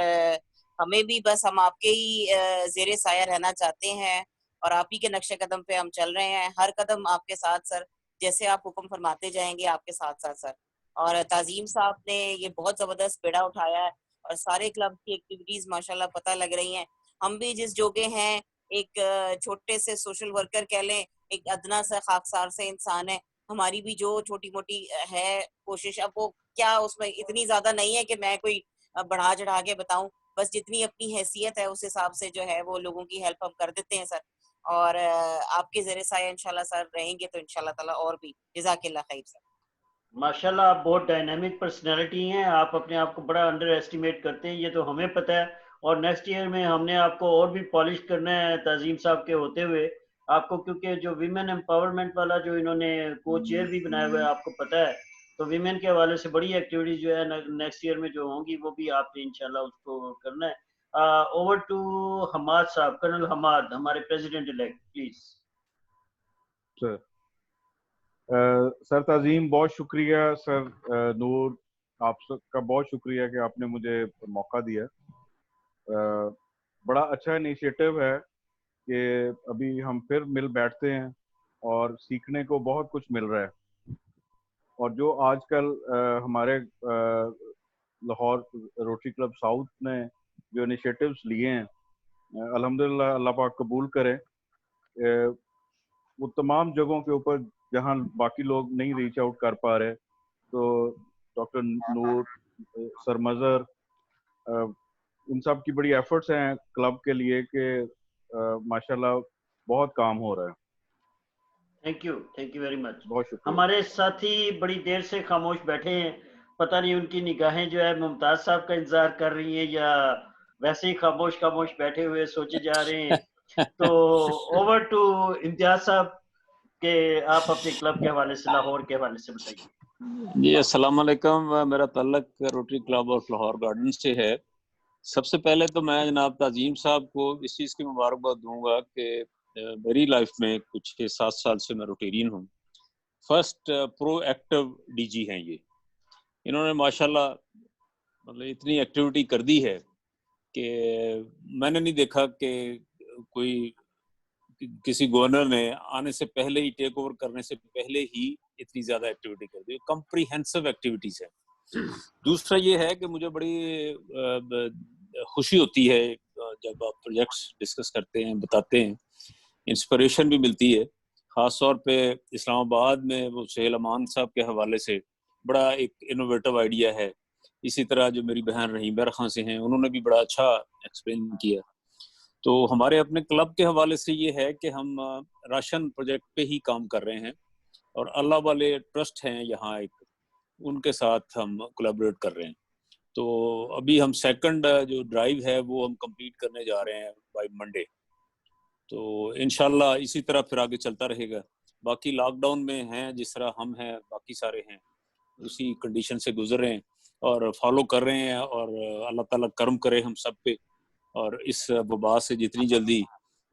हमें भी बस हम आपके ही ज़ेरे साया रहना चाहते हैं और आप ही के नक्शे कदम पे हम चल रहे हैं। हर कदम आपके साथ सर, जैसे आप हुक्म फरमाते जाएंगे आपके साथ साथ सर। और ताज़ीम साहब ने ये बहुत ज़बरदस्त बेड़ा उठाया है और सारे क्लब की एक्टिविटीज़ माशाल्लाह पता लग रही हैं। हम भी जिस जोगे हैं, एक छोटे से सोशल वर्कर कह लें, एक अदना सा खाकसार से इंसान है। हमारी भी जो छोटी मोटी है कोशिश, अब वो क्या उसमें इतनी ज्यादा नहीं है कि मैं कोई बढ़ा चढ़ा के बताऊं, बस जितनी अपनी हैसियत है उस हिसाब से जो है वो लोगों की हेल्प हम कर देते हैं सर। और आपके ज़रिए साया इंशाल्लाह सर रहेंगे तो इंशाल्लाह ताला और भी। जज़ाकिल्लाह खैर सर। माशाल्लाह आप बहुत डायनामिक पर्सनैलिटी हैं, आप अपने आप को बड़ा अंडर एस्टिमेट करते हैं, ये तो हमें पता है। और नेक्स्ट ईयर में हमने आपको और भी पॉलिश करना है ताज़ीम साहब के होते हुए आपको, क्योंकि जो विमेन एम्पावरमेंट वाला जो इन्होंने को चेयर भी बनाया हुआ है आपको पता है, तो विमेन के हवाले से बड़ी एक्टिविटीज जो है नेक्स्ट ईयर में जो होंगी वो भी आपने इंशाल्लाह उसको करना है। ओवर टू हमाद साहब, कर्नल हमाद, हमारे president elect, please. Sir sir Tazeem बहुत शुक्रिया। सर नूर आप सबका बहुत शुक्रिया कि आपने मुझे मौका दिया। बड़ा अच्छा इनिशिएटिव है कि अभी हम फिर मिल बैठते हैं और सीखने को बहुत कुछ मिल रहा है। और जो आजकल हमारे लाहौर रोटरी क्लब साउथ ने जो इनिशिएटिव्स लिए हैं, अल्हम्दुलिल्लाह अल्लाह पाक कबूल करे। वो तमाम जगहों के ऊपर जहां बाकी लोग नहीं रीच आउट कर पा रहे, तो डॉक्टर नूर, सर मजर, इन सब की बड़ी एफर्ट्स हैं क्लब के लिए कि माशाल्लाह बहुत काम हो रहा है। Thank you very much. बहुत शुक्रिया। हमारे साथी बड़ी देर से खामोश बैठे हैं, पता नहीं उनकी निगाहें जो है मुमताज साहब का इंतजार कर रही हैं या वैसे ही खामोश बैठे हुए सोचे जा रहे हैं। तो ओवर टू इम्तियाज साहब के आप अपने क्लब के हवाले से, लाहौर के हवाले से बताइए। जी अस्सलाम वालेकुम। मेरा ताल्लुक रोटरी क्लब और लाहौर गार्डन से है। सबसे पहले तो मैं जनाब ताज़ीम साहब को इस चीज़ की मुबारकबाद दूंगा कि मेरी लाइफ में कुछ 6-7 साल से मैं रोटेरियन हूँ। फर्स्ट प्रोएक्टिव डीजी हैं ये। इन्होंने माशाल्लाह मतलब इतनी एक्टिविटी कर दी है कि मैंने नहीं देखा कि कोई किसी गवर्नर ने आने से पहले ही, टेक ओवर करने से पहले ही इतनी ज्यादा एक्टिविटी कर दी। कॉम्प्रिहेंसिव एक्टिविटीज है। दूसरा ये है कि मुझे बड़ी खुशी होती है जब आप प्रोजेक्ट्स डिस्कस करते हैं, बताते हैं, इंस्पिरेशन भी मिलती है। खास तौर पे इस्लामाबाद में वो सुहेल अमान साहब के हवाले से बड़ा एक इनोवेटिव आइडिया है। इसी तरह जो मेरी बहन रहीम खां से हैं, उन्होंने भी बड़ा अच्छा एक्सप्लेन किया। तो हमारे अपने क्लब के हवाले से ये है कि हम राशन प्रोजेक्ट पे ही काम कर रहे हैं और अल्लाह वाले ट्रस्ट हैं यहाँ एक, उनके साथ हम कोलैबोरेट कर रहे हैं। तो अभी हम सेकंड जो ड्राइव है वो हम कंप्लीट करने जा रहे हैं बाय मंडे। तो इंशाल्लाह इसी तरह फिर आगे चलता रहेगा। बाकी लॉकडाउन में हैं जिस तरह हम हैं, बाकी सारे हैं, उसी कंडीशन से गुजर रहे हैं और फॉलो कर रहे हैं। और अल्लाह ताला करम करे हम सब पे, और इस वबा से जितनी जल्दी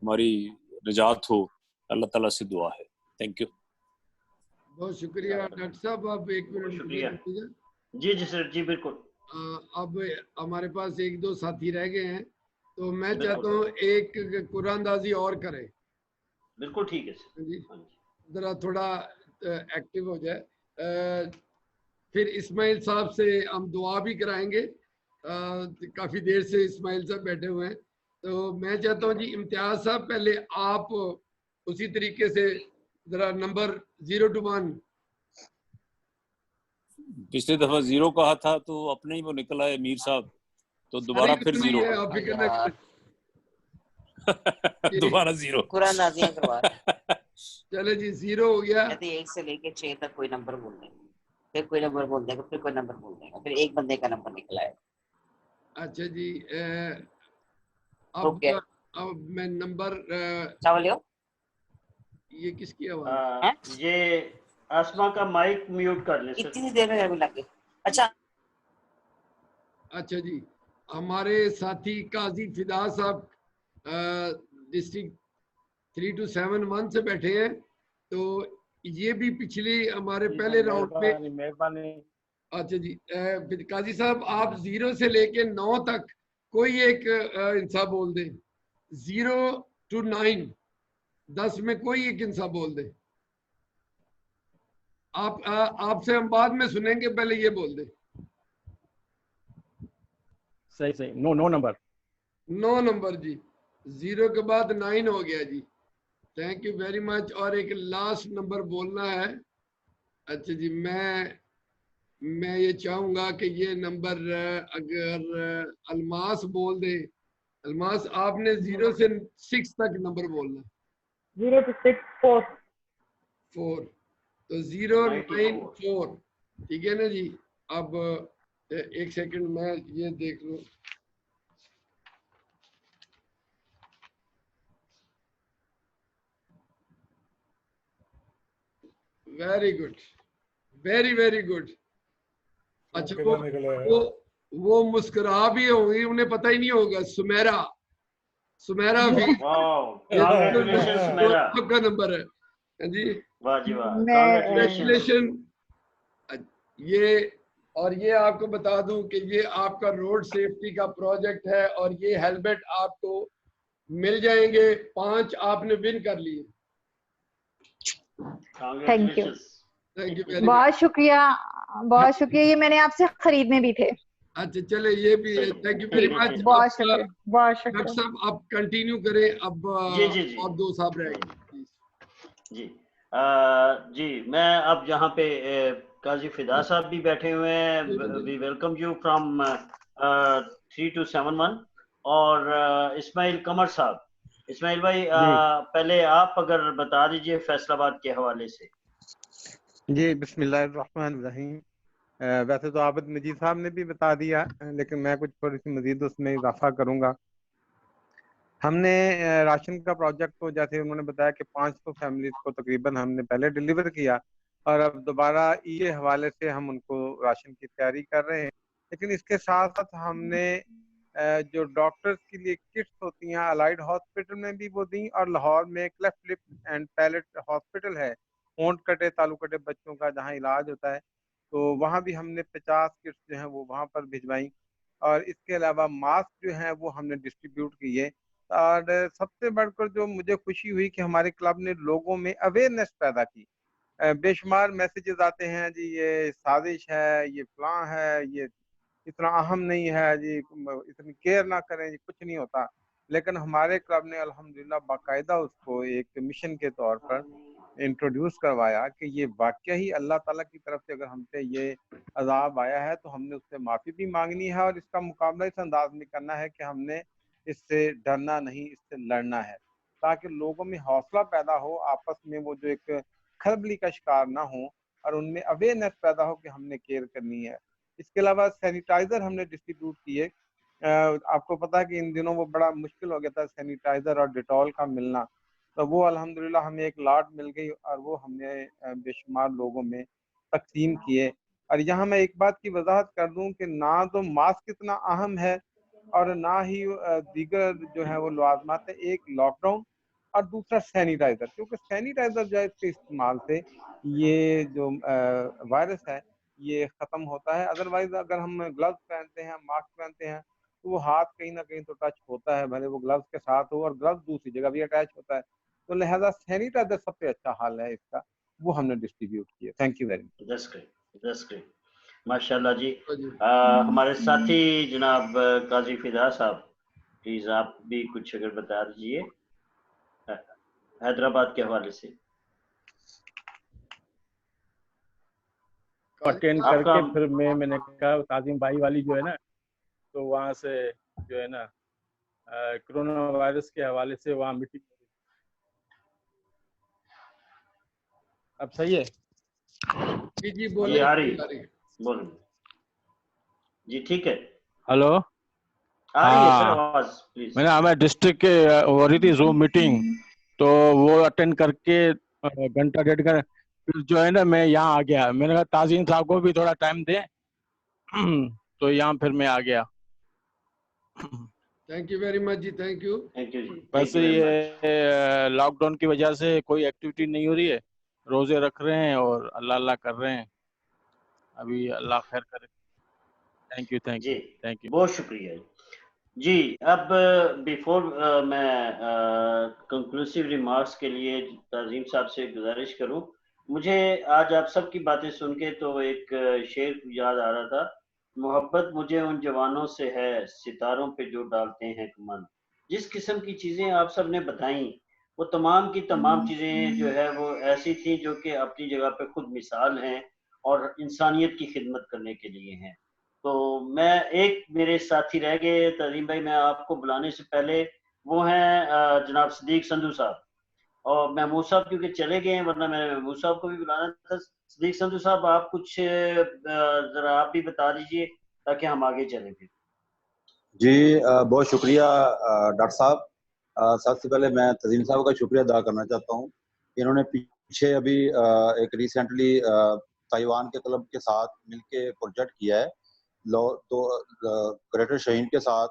हमारी निजात हो, अल्लाह ताला से दुआ है। Thank you. बहुत शुक्रिया डॉक्टर साहब। अब एक मिनट शुक्रिया। रुकिएगा। जी जी सर, जी बिल्कुल। अब हमारे पास एक दो साथी रह गए हैं, तो मैं बिल्कुल। चाहता हूँ एक कुरानदाजी और करें। बिल्कुल ठीक है सर। जी, जरा थोड़ा एक्टिव हो जाए। फिर इस्माइल साहब से हम दुआ भी कराएंगे। काफी देर से इस्माइल साहब बैठे हुए हैं, तो मैं चाहता हूँ जी इम्तियाज साहब पहले आप उसी तरीके से जरा नंबर 0 to 1। पिछले दफा 0 कहा था तो अपने ही वो निकला है मीर साहब, तो दोबारा फिर 0। दोबारा 0। कुरानदाजियां करवा। चले जी 0 हो गया। कहते 1 से लेके 6 तक कोई नंबर बोल देगा, फिर कोई नंबर बोल देगा, फिर कोई नंबर बोल देगा, फिर एक बंदे का नंबर निकला है। अच्छा जी, Okay. अब मैं नंबर क्या बोले हो? ये किसकी आवाज? ये आसमा का माइक म्यूट कर ले सर। इतनी देर में घर लगे। अच्छा जी, हमारे साथी काजी फिदा साहब डिस्ट्रिक्ट 3 to 7 1 से बैठे हैं, तो ये भी पिछली हमारे पहले राउंड में। मेहरबानी। अच्छा जी, काजी साहब आप 0 से लेके 9 तक कोई एक इंसान बोल दे। 0 to 9, 10 में कोई एक इंसान बोल दे। आपसे हम बाद में सुनेंगे, पहले ये बोल दे। सही। No number. 9 नंबर जी, 0 के बाद 9 हो गया जी। Thank you very much. और एक लास्ट नंबर बोलना है। अच्छा जी, मैं ये चाहूंगा कि ये नंबर अगर अलमास बोल दे। अलमास आपने 0 से 6 तक नंबर बोलना। 0 to 6 4। तो 0 9 4, ठीक है ना जी। अब एक सेकंड मैं ये देख लूं। Very good, very good. अच्छा, वो मुस्कुरा भी होंगी, उन्हें पता ही नहीं होगा। सुमेरा भी आपका नंबर है जी। वाह जी वाह, कांग्रेचुलेशन। ये आपको बता दूं कि ये आपका रोड सेफ्टी का प्रोजेक्ट है, और ये हेलमेट आपको मिल जाएंगे। 5 आपने विन कर लिए। थैंक यू, वेरी बहुत शुक्रिया। ये मैंने आपसे खरीदने भी थे। अच्छा चले, ये भी है। Thank you very much. बहुत शुक्रिया। डॉक्टर साहब आप कंटिन्यू करें। अब जी। और 2 साहब रहेंगे जी। जी मैं अब यहाँ पे काजी फिदा साहब भी बैठे हुए हैं। We welcome you from 3 to 7 1। और इस्माइल कमर साहब, इस्माइल भाई पहले आप अगर बता दीजिए फैसलाबाद के हवाले से। जी बिस्मिल्लाहिर्रहमानिर्रहीम। वैसे तो आबिद मजीद साहब ने भी बता दिया, लेकिन मैं कुछ थोड़ी सी मजीद उसमें इजाफा करूंगा। हमने राशन का प्रोजेक्ट तो जैसे उन्होंने बताया कि 500 फैमिलीज को तकरीबन हमने पहले डिलीवर किया, और अब दोबारा ये हवाले से हम उनको राशन की तैयारी कर रहे हैं। लेकिन इसके साथ साथ हमने जो डॉक्टर्स के लिए किट्स होती हैं अलाइड हॉस्पिटल में भी वो दी, और लाहौर में cleft lip and palate hospital है, होंठ कटे तालू कटे बच्चों का जहाँ इलाज होता है, तो वहाँ भी हमने 50 किट्स जो हैं वो वहाँ पर भिजवाई। और इसके अलावा मास्क जो हैं वो हमने डिस्ट्रीब्यूट किए। और सबसे बढ़कर जो मुझे खुशी हुई कि हमारे क्लब ने लोगों में अवेयरनेस पैदा की। बेशुमार मैसेजेस आते हैं जी ये साजिश है, ये फलां है, ये इतना अहम नहीं है जी, इतनी केयर ना करें जी, कुछ नहीं होता। लेकिन हमारे क्लब ने अल्हम्दुलिल्लाह बाकायदा उसको एक मिशन के तौर पर इंट्रोड्यूस करवाया कि ये वाकया ही अल्लाह ताला की तरफ से अगर हम पे ये अजाब आया है तो हमने उससे माफ़ी भी मांगनी है, और इसका मुकाबला इस अंदाज में करना है कि हमने इससे डरना नहीं, इससे लड़ना है, ताकि लोगों में हौसला पैदा हो, आपस में वो जो एक खलबली का शिकार ना हो, और उनमें अवेयरनेस पैदा हो कि हमने केयर करनी है। इसके अलावा सैनिटाइजर हमने डिस्ट्रीब्यूट किए। आपको पता है कि इन दिनों वो बड़ा मुश्किल हो गया था सैनिटाइजर और डिटॉल का मिलना, तो वो अल्हम्दुलिल्लाह हमें एक लॉट मिल गई और वो हमने बेशुमार लोगों में तकसीम किए। और यहाँ मैं एक बात की वजाहत कर दूं कि ना तो मास्क इतना अहम है और ना ही दीगर जो है वो लाजमात है, एक लॉकडाउन और दूसरा सैनिटाइजर, क्योंकि सैनिटाइजर जो है इसके इस्तेमाल से ये जो वायरस है ये खत्म होता है। अदरवाइज अगर हम ग्लव्स पहनते हैं, मास्क पहनते हैं, तो वो हाथ कहीं ना कहीं तो टच होता है, भले वो ग्लव्स के साथ हो, और ग्लव्स दूसरी जगह भी अटैच होता है। तो लिहाजा सैनिटाइजर सबसे अच्छा हल है इसका, वो हमने डिस्ट्रीब्यूट किया। Thank you very much. That's great. माशाल्लाह जी। हमारे साथी जनाब काजी फिदा साहब, प्लीज आप भी कुछ अगर बता दीजिए हैदराबाद के हवाले से। अटेंड करके फिर मैंने कहा ताजिम भाई वाली जो है ना, तो वहाँ से जो है ना कोरोना वायरस के हवाले से वहाँ मीटिंग। अब सही है जी बोले आ रही बोलो जी, ठीक है। हेलो हाँ, मैंने हमारे डिस्ट्रिक्ट के हो रही थी जूम मीटिंग, तो वो अटेंड करके घंटा डेढ़ घंटा फिर जो है ना मैं यहाँ आ गया। मैंने कहा ताजीम साहब को भी थोड़ा टाइम दें तो यहाँ फिर मैं आ गया। थैंक यू वेरी मच जी, थैंक यू जी। बस ये लॉकडाउन की वजह से कोई एक्टिविटी नहीं हो रही है, रोजे रख रहे हैं और अल्लाह अल्लाह कर रहे हैं। अभी अल्लाह खैर करे। Thank you thank you thank you, बहुत शुक्रिया जी। अब बिफोर मैं कंक्लूसिव रिमार्क्स के लिए ताजीम साहब से गुजारिश करूं, मुझे आज आप सब की बातें सुन के तो एक शेर याद आ रहा था, मोहब्बत मुझे उन जवानों से है सितारों पे जो डालते हैं कमन। जिस किस्म की चीज़ें आप सब ने बताई वो तमाम की तमाम चीज़ें जो है वो ऐसी थी जो कि अपनी जगह पे खुद मिसाल हैं और इंसानियत की खिदमत करने के लिए हैं। तो मैं एक मेरे साथी रह गए तजीम भाई, मैं आपको बुलाने से पहले, वो हैं जनाब सदीक संधू साहब, और महमूद साहब क्योंकि चले गए हैं, वरना मैं महमूद साहब को भी बुलाना था। सदीक संधू साहब आप कुछ जरा आप भी बता दीजिए ताकि हम आगे चलें फिर। जी बहुत शुक्रिया डॉक्टर साहब। सबसे पहले मैं तजीम साहब का शुक्रिया अदा करना चाहता हूँ। इन्होंने पीछे अभी एक रिसेंटली ताइवान के क्लब के साथ मिलके प्रोजेक्ट किया है, तो ग्रेटर शाहीन के साथ,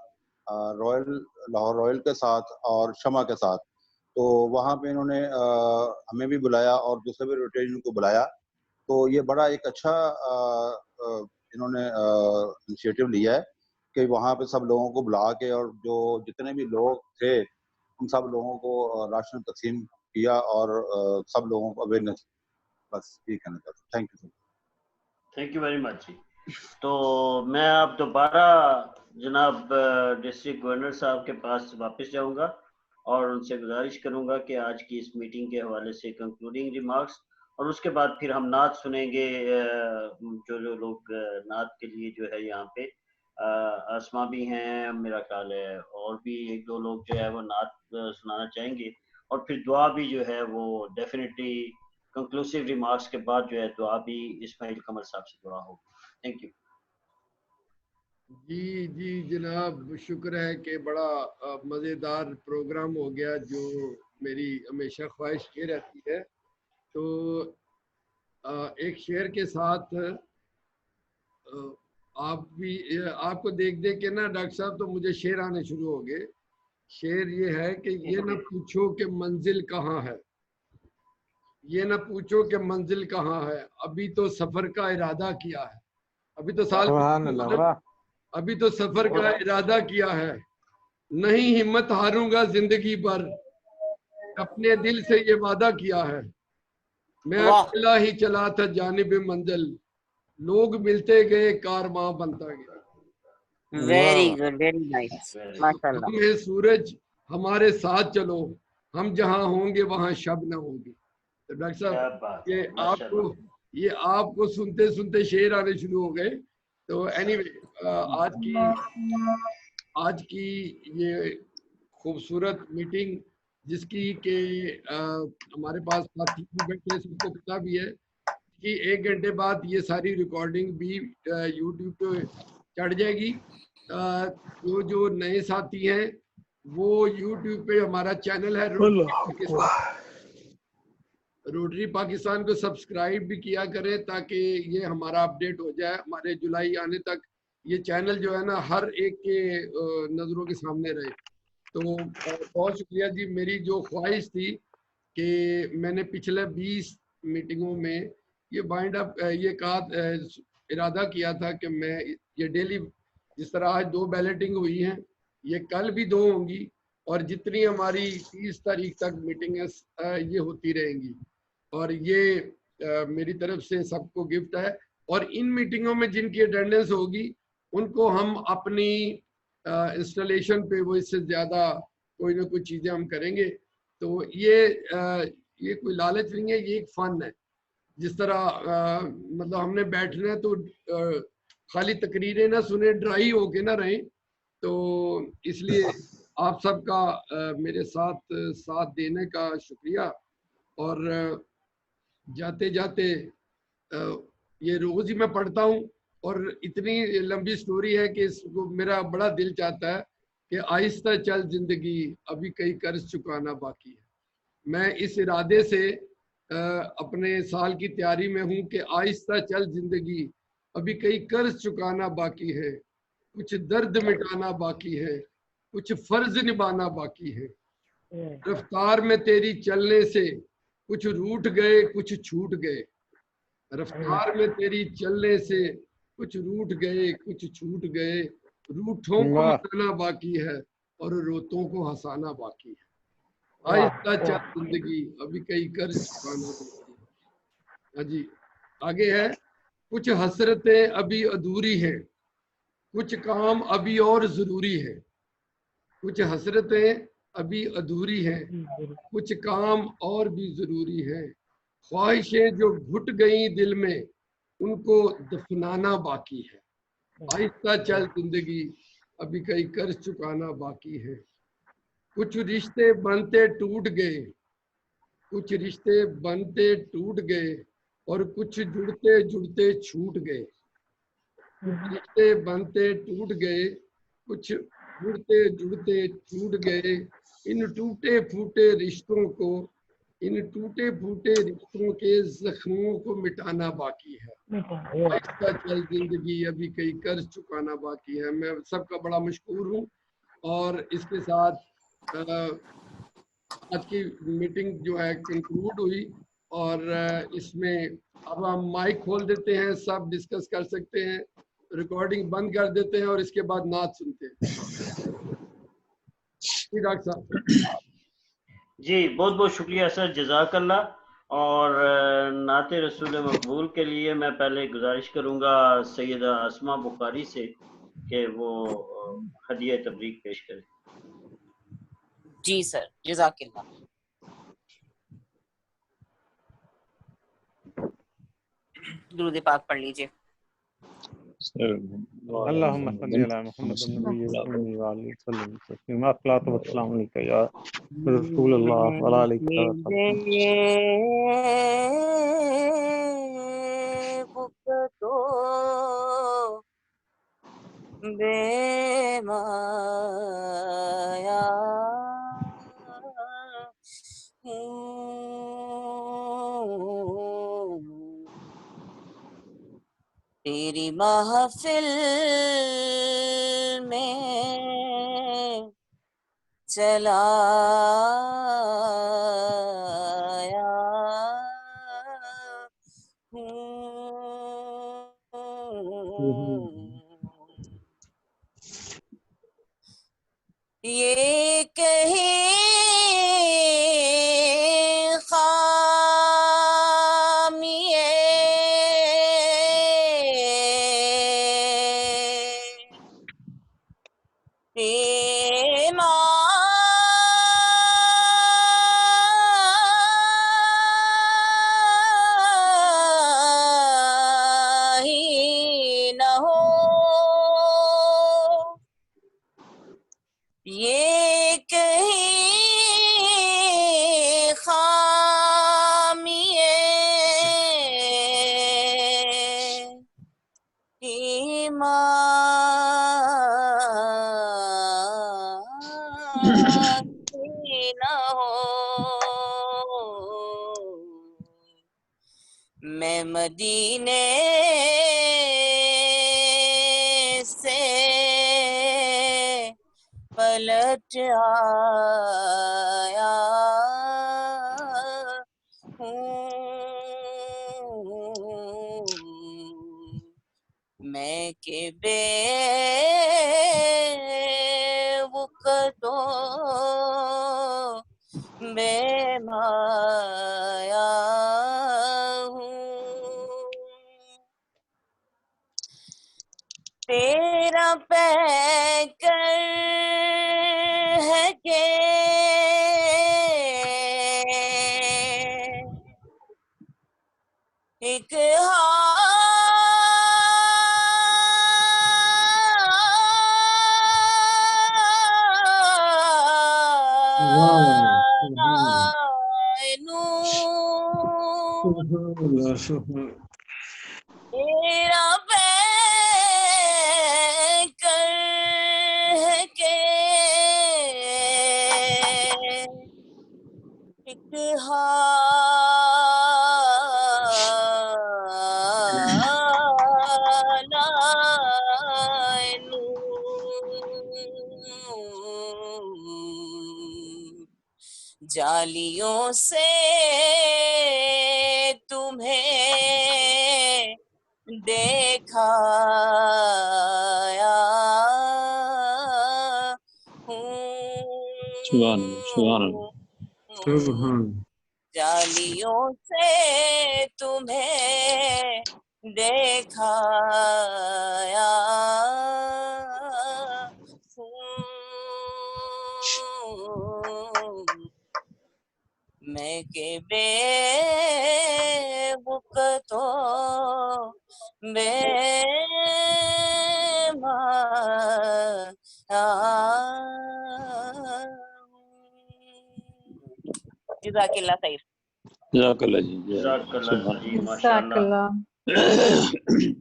लाहौर रॉयल के साथ और शमा के साथ। तो वहाँ पे इन्होंने हमें भी बुलाया और दूसरे भी रोटेरियन को बुलाया। तो ये बड़ा एक अच्छा इन्होंने इनिशिएटिव लिया है कि वहाँ पे सब लोगों को बुला के और जो जितने भी लोग थे उन सब लोगों को राशन तकसीम किया और सब लोगों को अवेयरनेस, बस ये कहना चाहता हूँ। Thank you. Thank you very much जी। तो मैं अब दोबारा जनाब डिस्ट्रिक्ट गवर्नर साहब के पास वापस जाऊंगा और उनसे गुजारिश करूंगा कि आज की इस मीटिंग के हवाले से कंक्लूडिंग रिमार्क्स, और उसके बाद फिर हम नात सुनेंगे। जो लोग नात के लिए जो है यहाँ पे आसमा भी हैं मेरा ख्याल है, और भी एक दो लोग जो है वो नात सुनाना चाहेंगे, और फिर दुआ भी जो है वो डेफिनेटली कंक्लूसिव रिमार्क्स के बाद जो है दुआ भी इस्माइल कमर साहब से दुआ होगी। थैंक यू जी। जी जनाब, शुक्र है कि बड़ा मज़ेदार प्रोग्राम हो गया, जो मेरी हमेशा ख्वाहिश ये रहती है। तो एक शेर के साथ आप भी, आपको देख देख के ना डॉक्टर साहब तो मुझे शेर आने शुरू हो गए। शेर ये है कि ये ना पूछो कि मंजिल कहाँ है, ये ना पूछो कि मंजिल कहाँ है, अभी तो सफर का इरादा किया है। अभी तो साल अभी तो सफर का इरादा किया है, नहीं हिम्मत हारूंगा जिंदगी भर, अपने दिल से ये वादा किया है। मैं अकेला ही चला था जानिब मंजिल, लोग मिलते गए कारवां बनता गया। वेरी गुड, वेरी नाइस, माशाल्लाह। हम है सूरज, हमारे साथ चलो, हम जहाँ होंगे वहाँ शब न होगी। तो डॉक्टर साहब ये आपको सुनते सुनते शेर आने शुरू हो गए। तो एनीवे आज की ये खूबसूरत मीटिंग जिसकी के हमारे पास साथी भी बैठे, सबको पता भी है कि 1 घंटे बाद ये सारी रिकॉर्डिंग भी यूट्यूब पे चढ़ जाएगी। जो नए साथी हैं वो YouTube पे हमारा चैनल है रोटरी पाकिस्तान को सब्सक्राइब भी किया करें ताकि ये हमारा अपडेट हो जाए। हमारे जुलाई आने तक ये चैनल जो है ना हर एक के नज़रों के सामने रहे। तो बहुत शुक्रिया जी। मेरी जो ख्वाहिश थी कि मैंने पिछले 20 मीटिंगों में ये बाइंड अप ये कहा इरादा किया था कि मैं ये डेली, जिस तरह आज 2 बैलेटिंग हुई हैं, ये कल भी 2 होंगी और जितनी हमारी 30 तारीख तक मीटिंग ये होती रहेंगी। और ये मेरी तरफ से सबको गिफ्ट है। और इन मीटिंगों में जिनकी अटेंडेंस होगी उनको हम अपनी इंस्टॉलेशन पे वो इससे ज़्यादा कोई ना कोई चीज़ें हम करेंगे। तो ये कोई लालच नहीं है, ये एक फन है। जिस तरह मतलब हमने बैठना है तो खाली तकरीरें ना सुने, ड्राई होके ना रहें। तो इसलिए आप सबका मेरे साथ देने का शुक्रिया। और जाते जाते ये रोज ही मैं पढ़ता हूँ और इतनी लंबी स्टोरी है कि इसको मेरा बड़ा दिल चाहता है कि आहिस्ता चल जिंदगी अभी कई कर्ज चुकाना बाकी है। मैं इस इरादे से अपने साल की तैयारी में हूँ कि आहिस्ता चल जिंदगी अभी कई कर्ज चुकाना बाकी है, कुछ दर्द मिटाना बाकी है, कुछ फर्ज निभाना बाकी है। रफ्तार में तेरी चलने से कुछ रूठ गए कुछ छूट गए, रफ्तार में तेरी चलने से कुछ रूठ गए कुछ छूट गए, रूठों को मिटाना बाकी है और रोतों को हंसाना बाकी है। आहिस्ता चल जिंदगी अभी कई कर्ज चुकाना बाकी है। हाँ जी, आगे है, कुछ हसरतें अभी अधूरी हैं, कुछ काम अभी और जरूरी है। कुछ हसरतें अभी अधूरी हैं, कुछ काम और भी जरूरी है। ख्वाहिशें जो घुट गई दिल में उनको दफनाना बाकी है। आहिस्ता चल जिंदगी अभी कई कर्ज चुकाना बाकी है। कुछ रिश्ते बनते टूट गए, कुछ रिश्ते बनते टूट गए और कुछ जुड़ते जुड़ते छूट गए। कुछ रिश्ते बनते टूट गए, कुछ जुड़ते जुड़ते छूट गए। इन टूटे फूटे रिश्तों को, इन टूटे फूटे रिश्तों के जख्मों को मिटाना बाकी है। आहिस्ता चल जिंदगी अभी कई कर्ज चुकाना बाकी है। मैं सबका बड़ा मशकूर हूँ। और इसके साथ आज की मीटिंग जो है कंक्लूड हुई और इसमें अब हम माइक खोल देते हैं, सब डिस्कस कर सकते हैं, रिकॉर्डिंग बंद कर देते हैं और इसके बाद नात सुनते हैं। डॉक्टर साहब जी, बहुत बहुत शुक्रिया सर, जज़ाकल्लाह। और नाते रसूल मकबूल के लिए मैं पहले गुजारिश करूंगा सैयदा अस्मा बुखारी से कि वो हदिया तबरीक पेश करें। जी सर, जज़ाकल्लाह। दुरूद पाक पढ़ लीजिए। अल्लाहुम्मा सल्ली अला मुहम्मद नबी उम्मी व आलिहि वसल्लम तस्लीमा अस्सलातु वस्सलामु अलैका या रसूलल्लाह व अला आलिहि बेमाया तेरी महफिल में चला आया ये कहीं ये कहीं खामिए ईमान आँखें न हो, मैं मदीने से पलट आया हूँ, मैं के बेवकतो बेमाया हूँ, तेरा पैकर है के एक तेरा पैकर है के एक जालियों से तुम्हें देखा जालियों से तुम्हें देखाया हूँ, मैं के बेवकतो बेमाया। जज़ाकिल्लाह खैर। जज़ाकल्लाह जी, जज़ाकल्लाह जी, माशाल्लाह। जज़ाकल्लाह।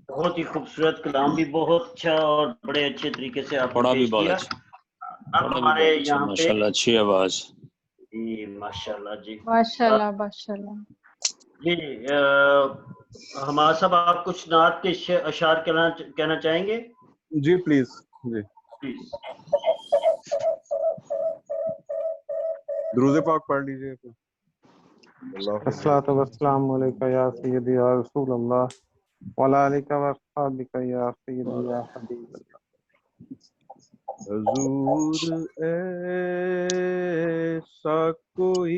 बहुत ही खूबसूरत कलाम भी बहुत अच्छा और बड़े अच्छे तरीके से आपने पढ़ा भी पेश बहुत किया। अच्छा, अब पढ़ा भी हमारे बहुत अच्छा, यहाँ पे माशाल्लाह, अच्छी आवाज। जी माशाल्लाह जी। माशाल्लाह माशाल्लाह। जी हमारा साहब आप कुछ नात के अशार कहना चाहेंगे? जी प्लीज। जी प्लीज। दुरूद पाक पढ़ लीजिए। अस्सलातु वस्सलामु अलैका या सय्यदी या रसूल अल्लाह वला अलैका वस्सहाबिका या सय्यदी या हबीब अल्लाह। हुजूर ऐसा कोई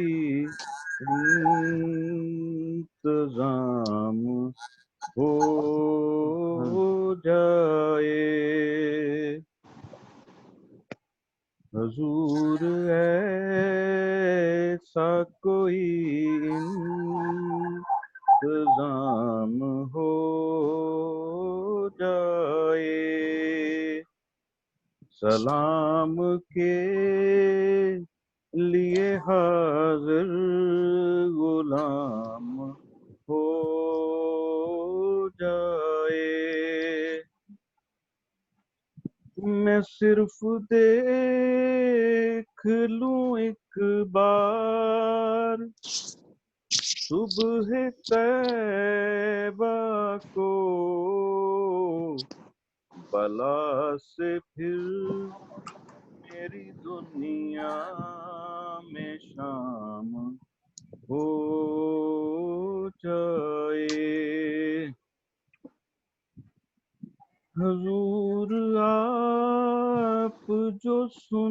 इंतजाम हो जाए, हुजूर ऐसा कोई इंतजाम हो जाए, सलाम के लिए हाजिर गुलाम हो जाए, मैं सिर्फ देख लूं एक बार सुबह तैबा को, बला से फिर मेरी दुनिया में शाम हो जाए, हुजूर आप जो सुन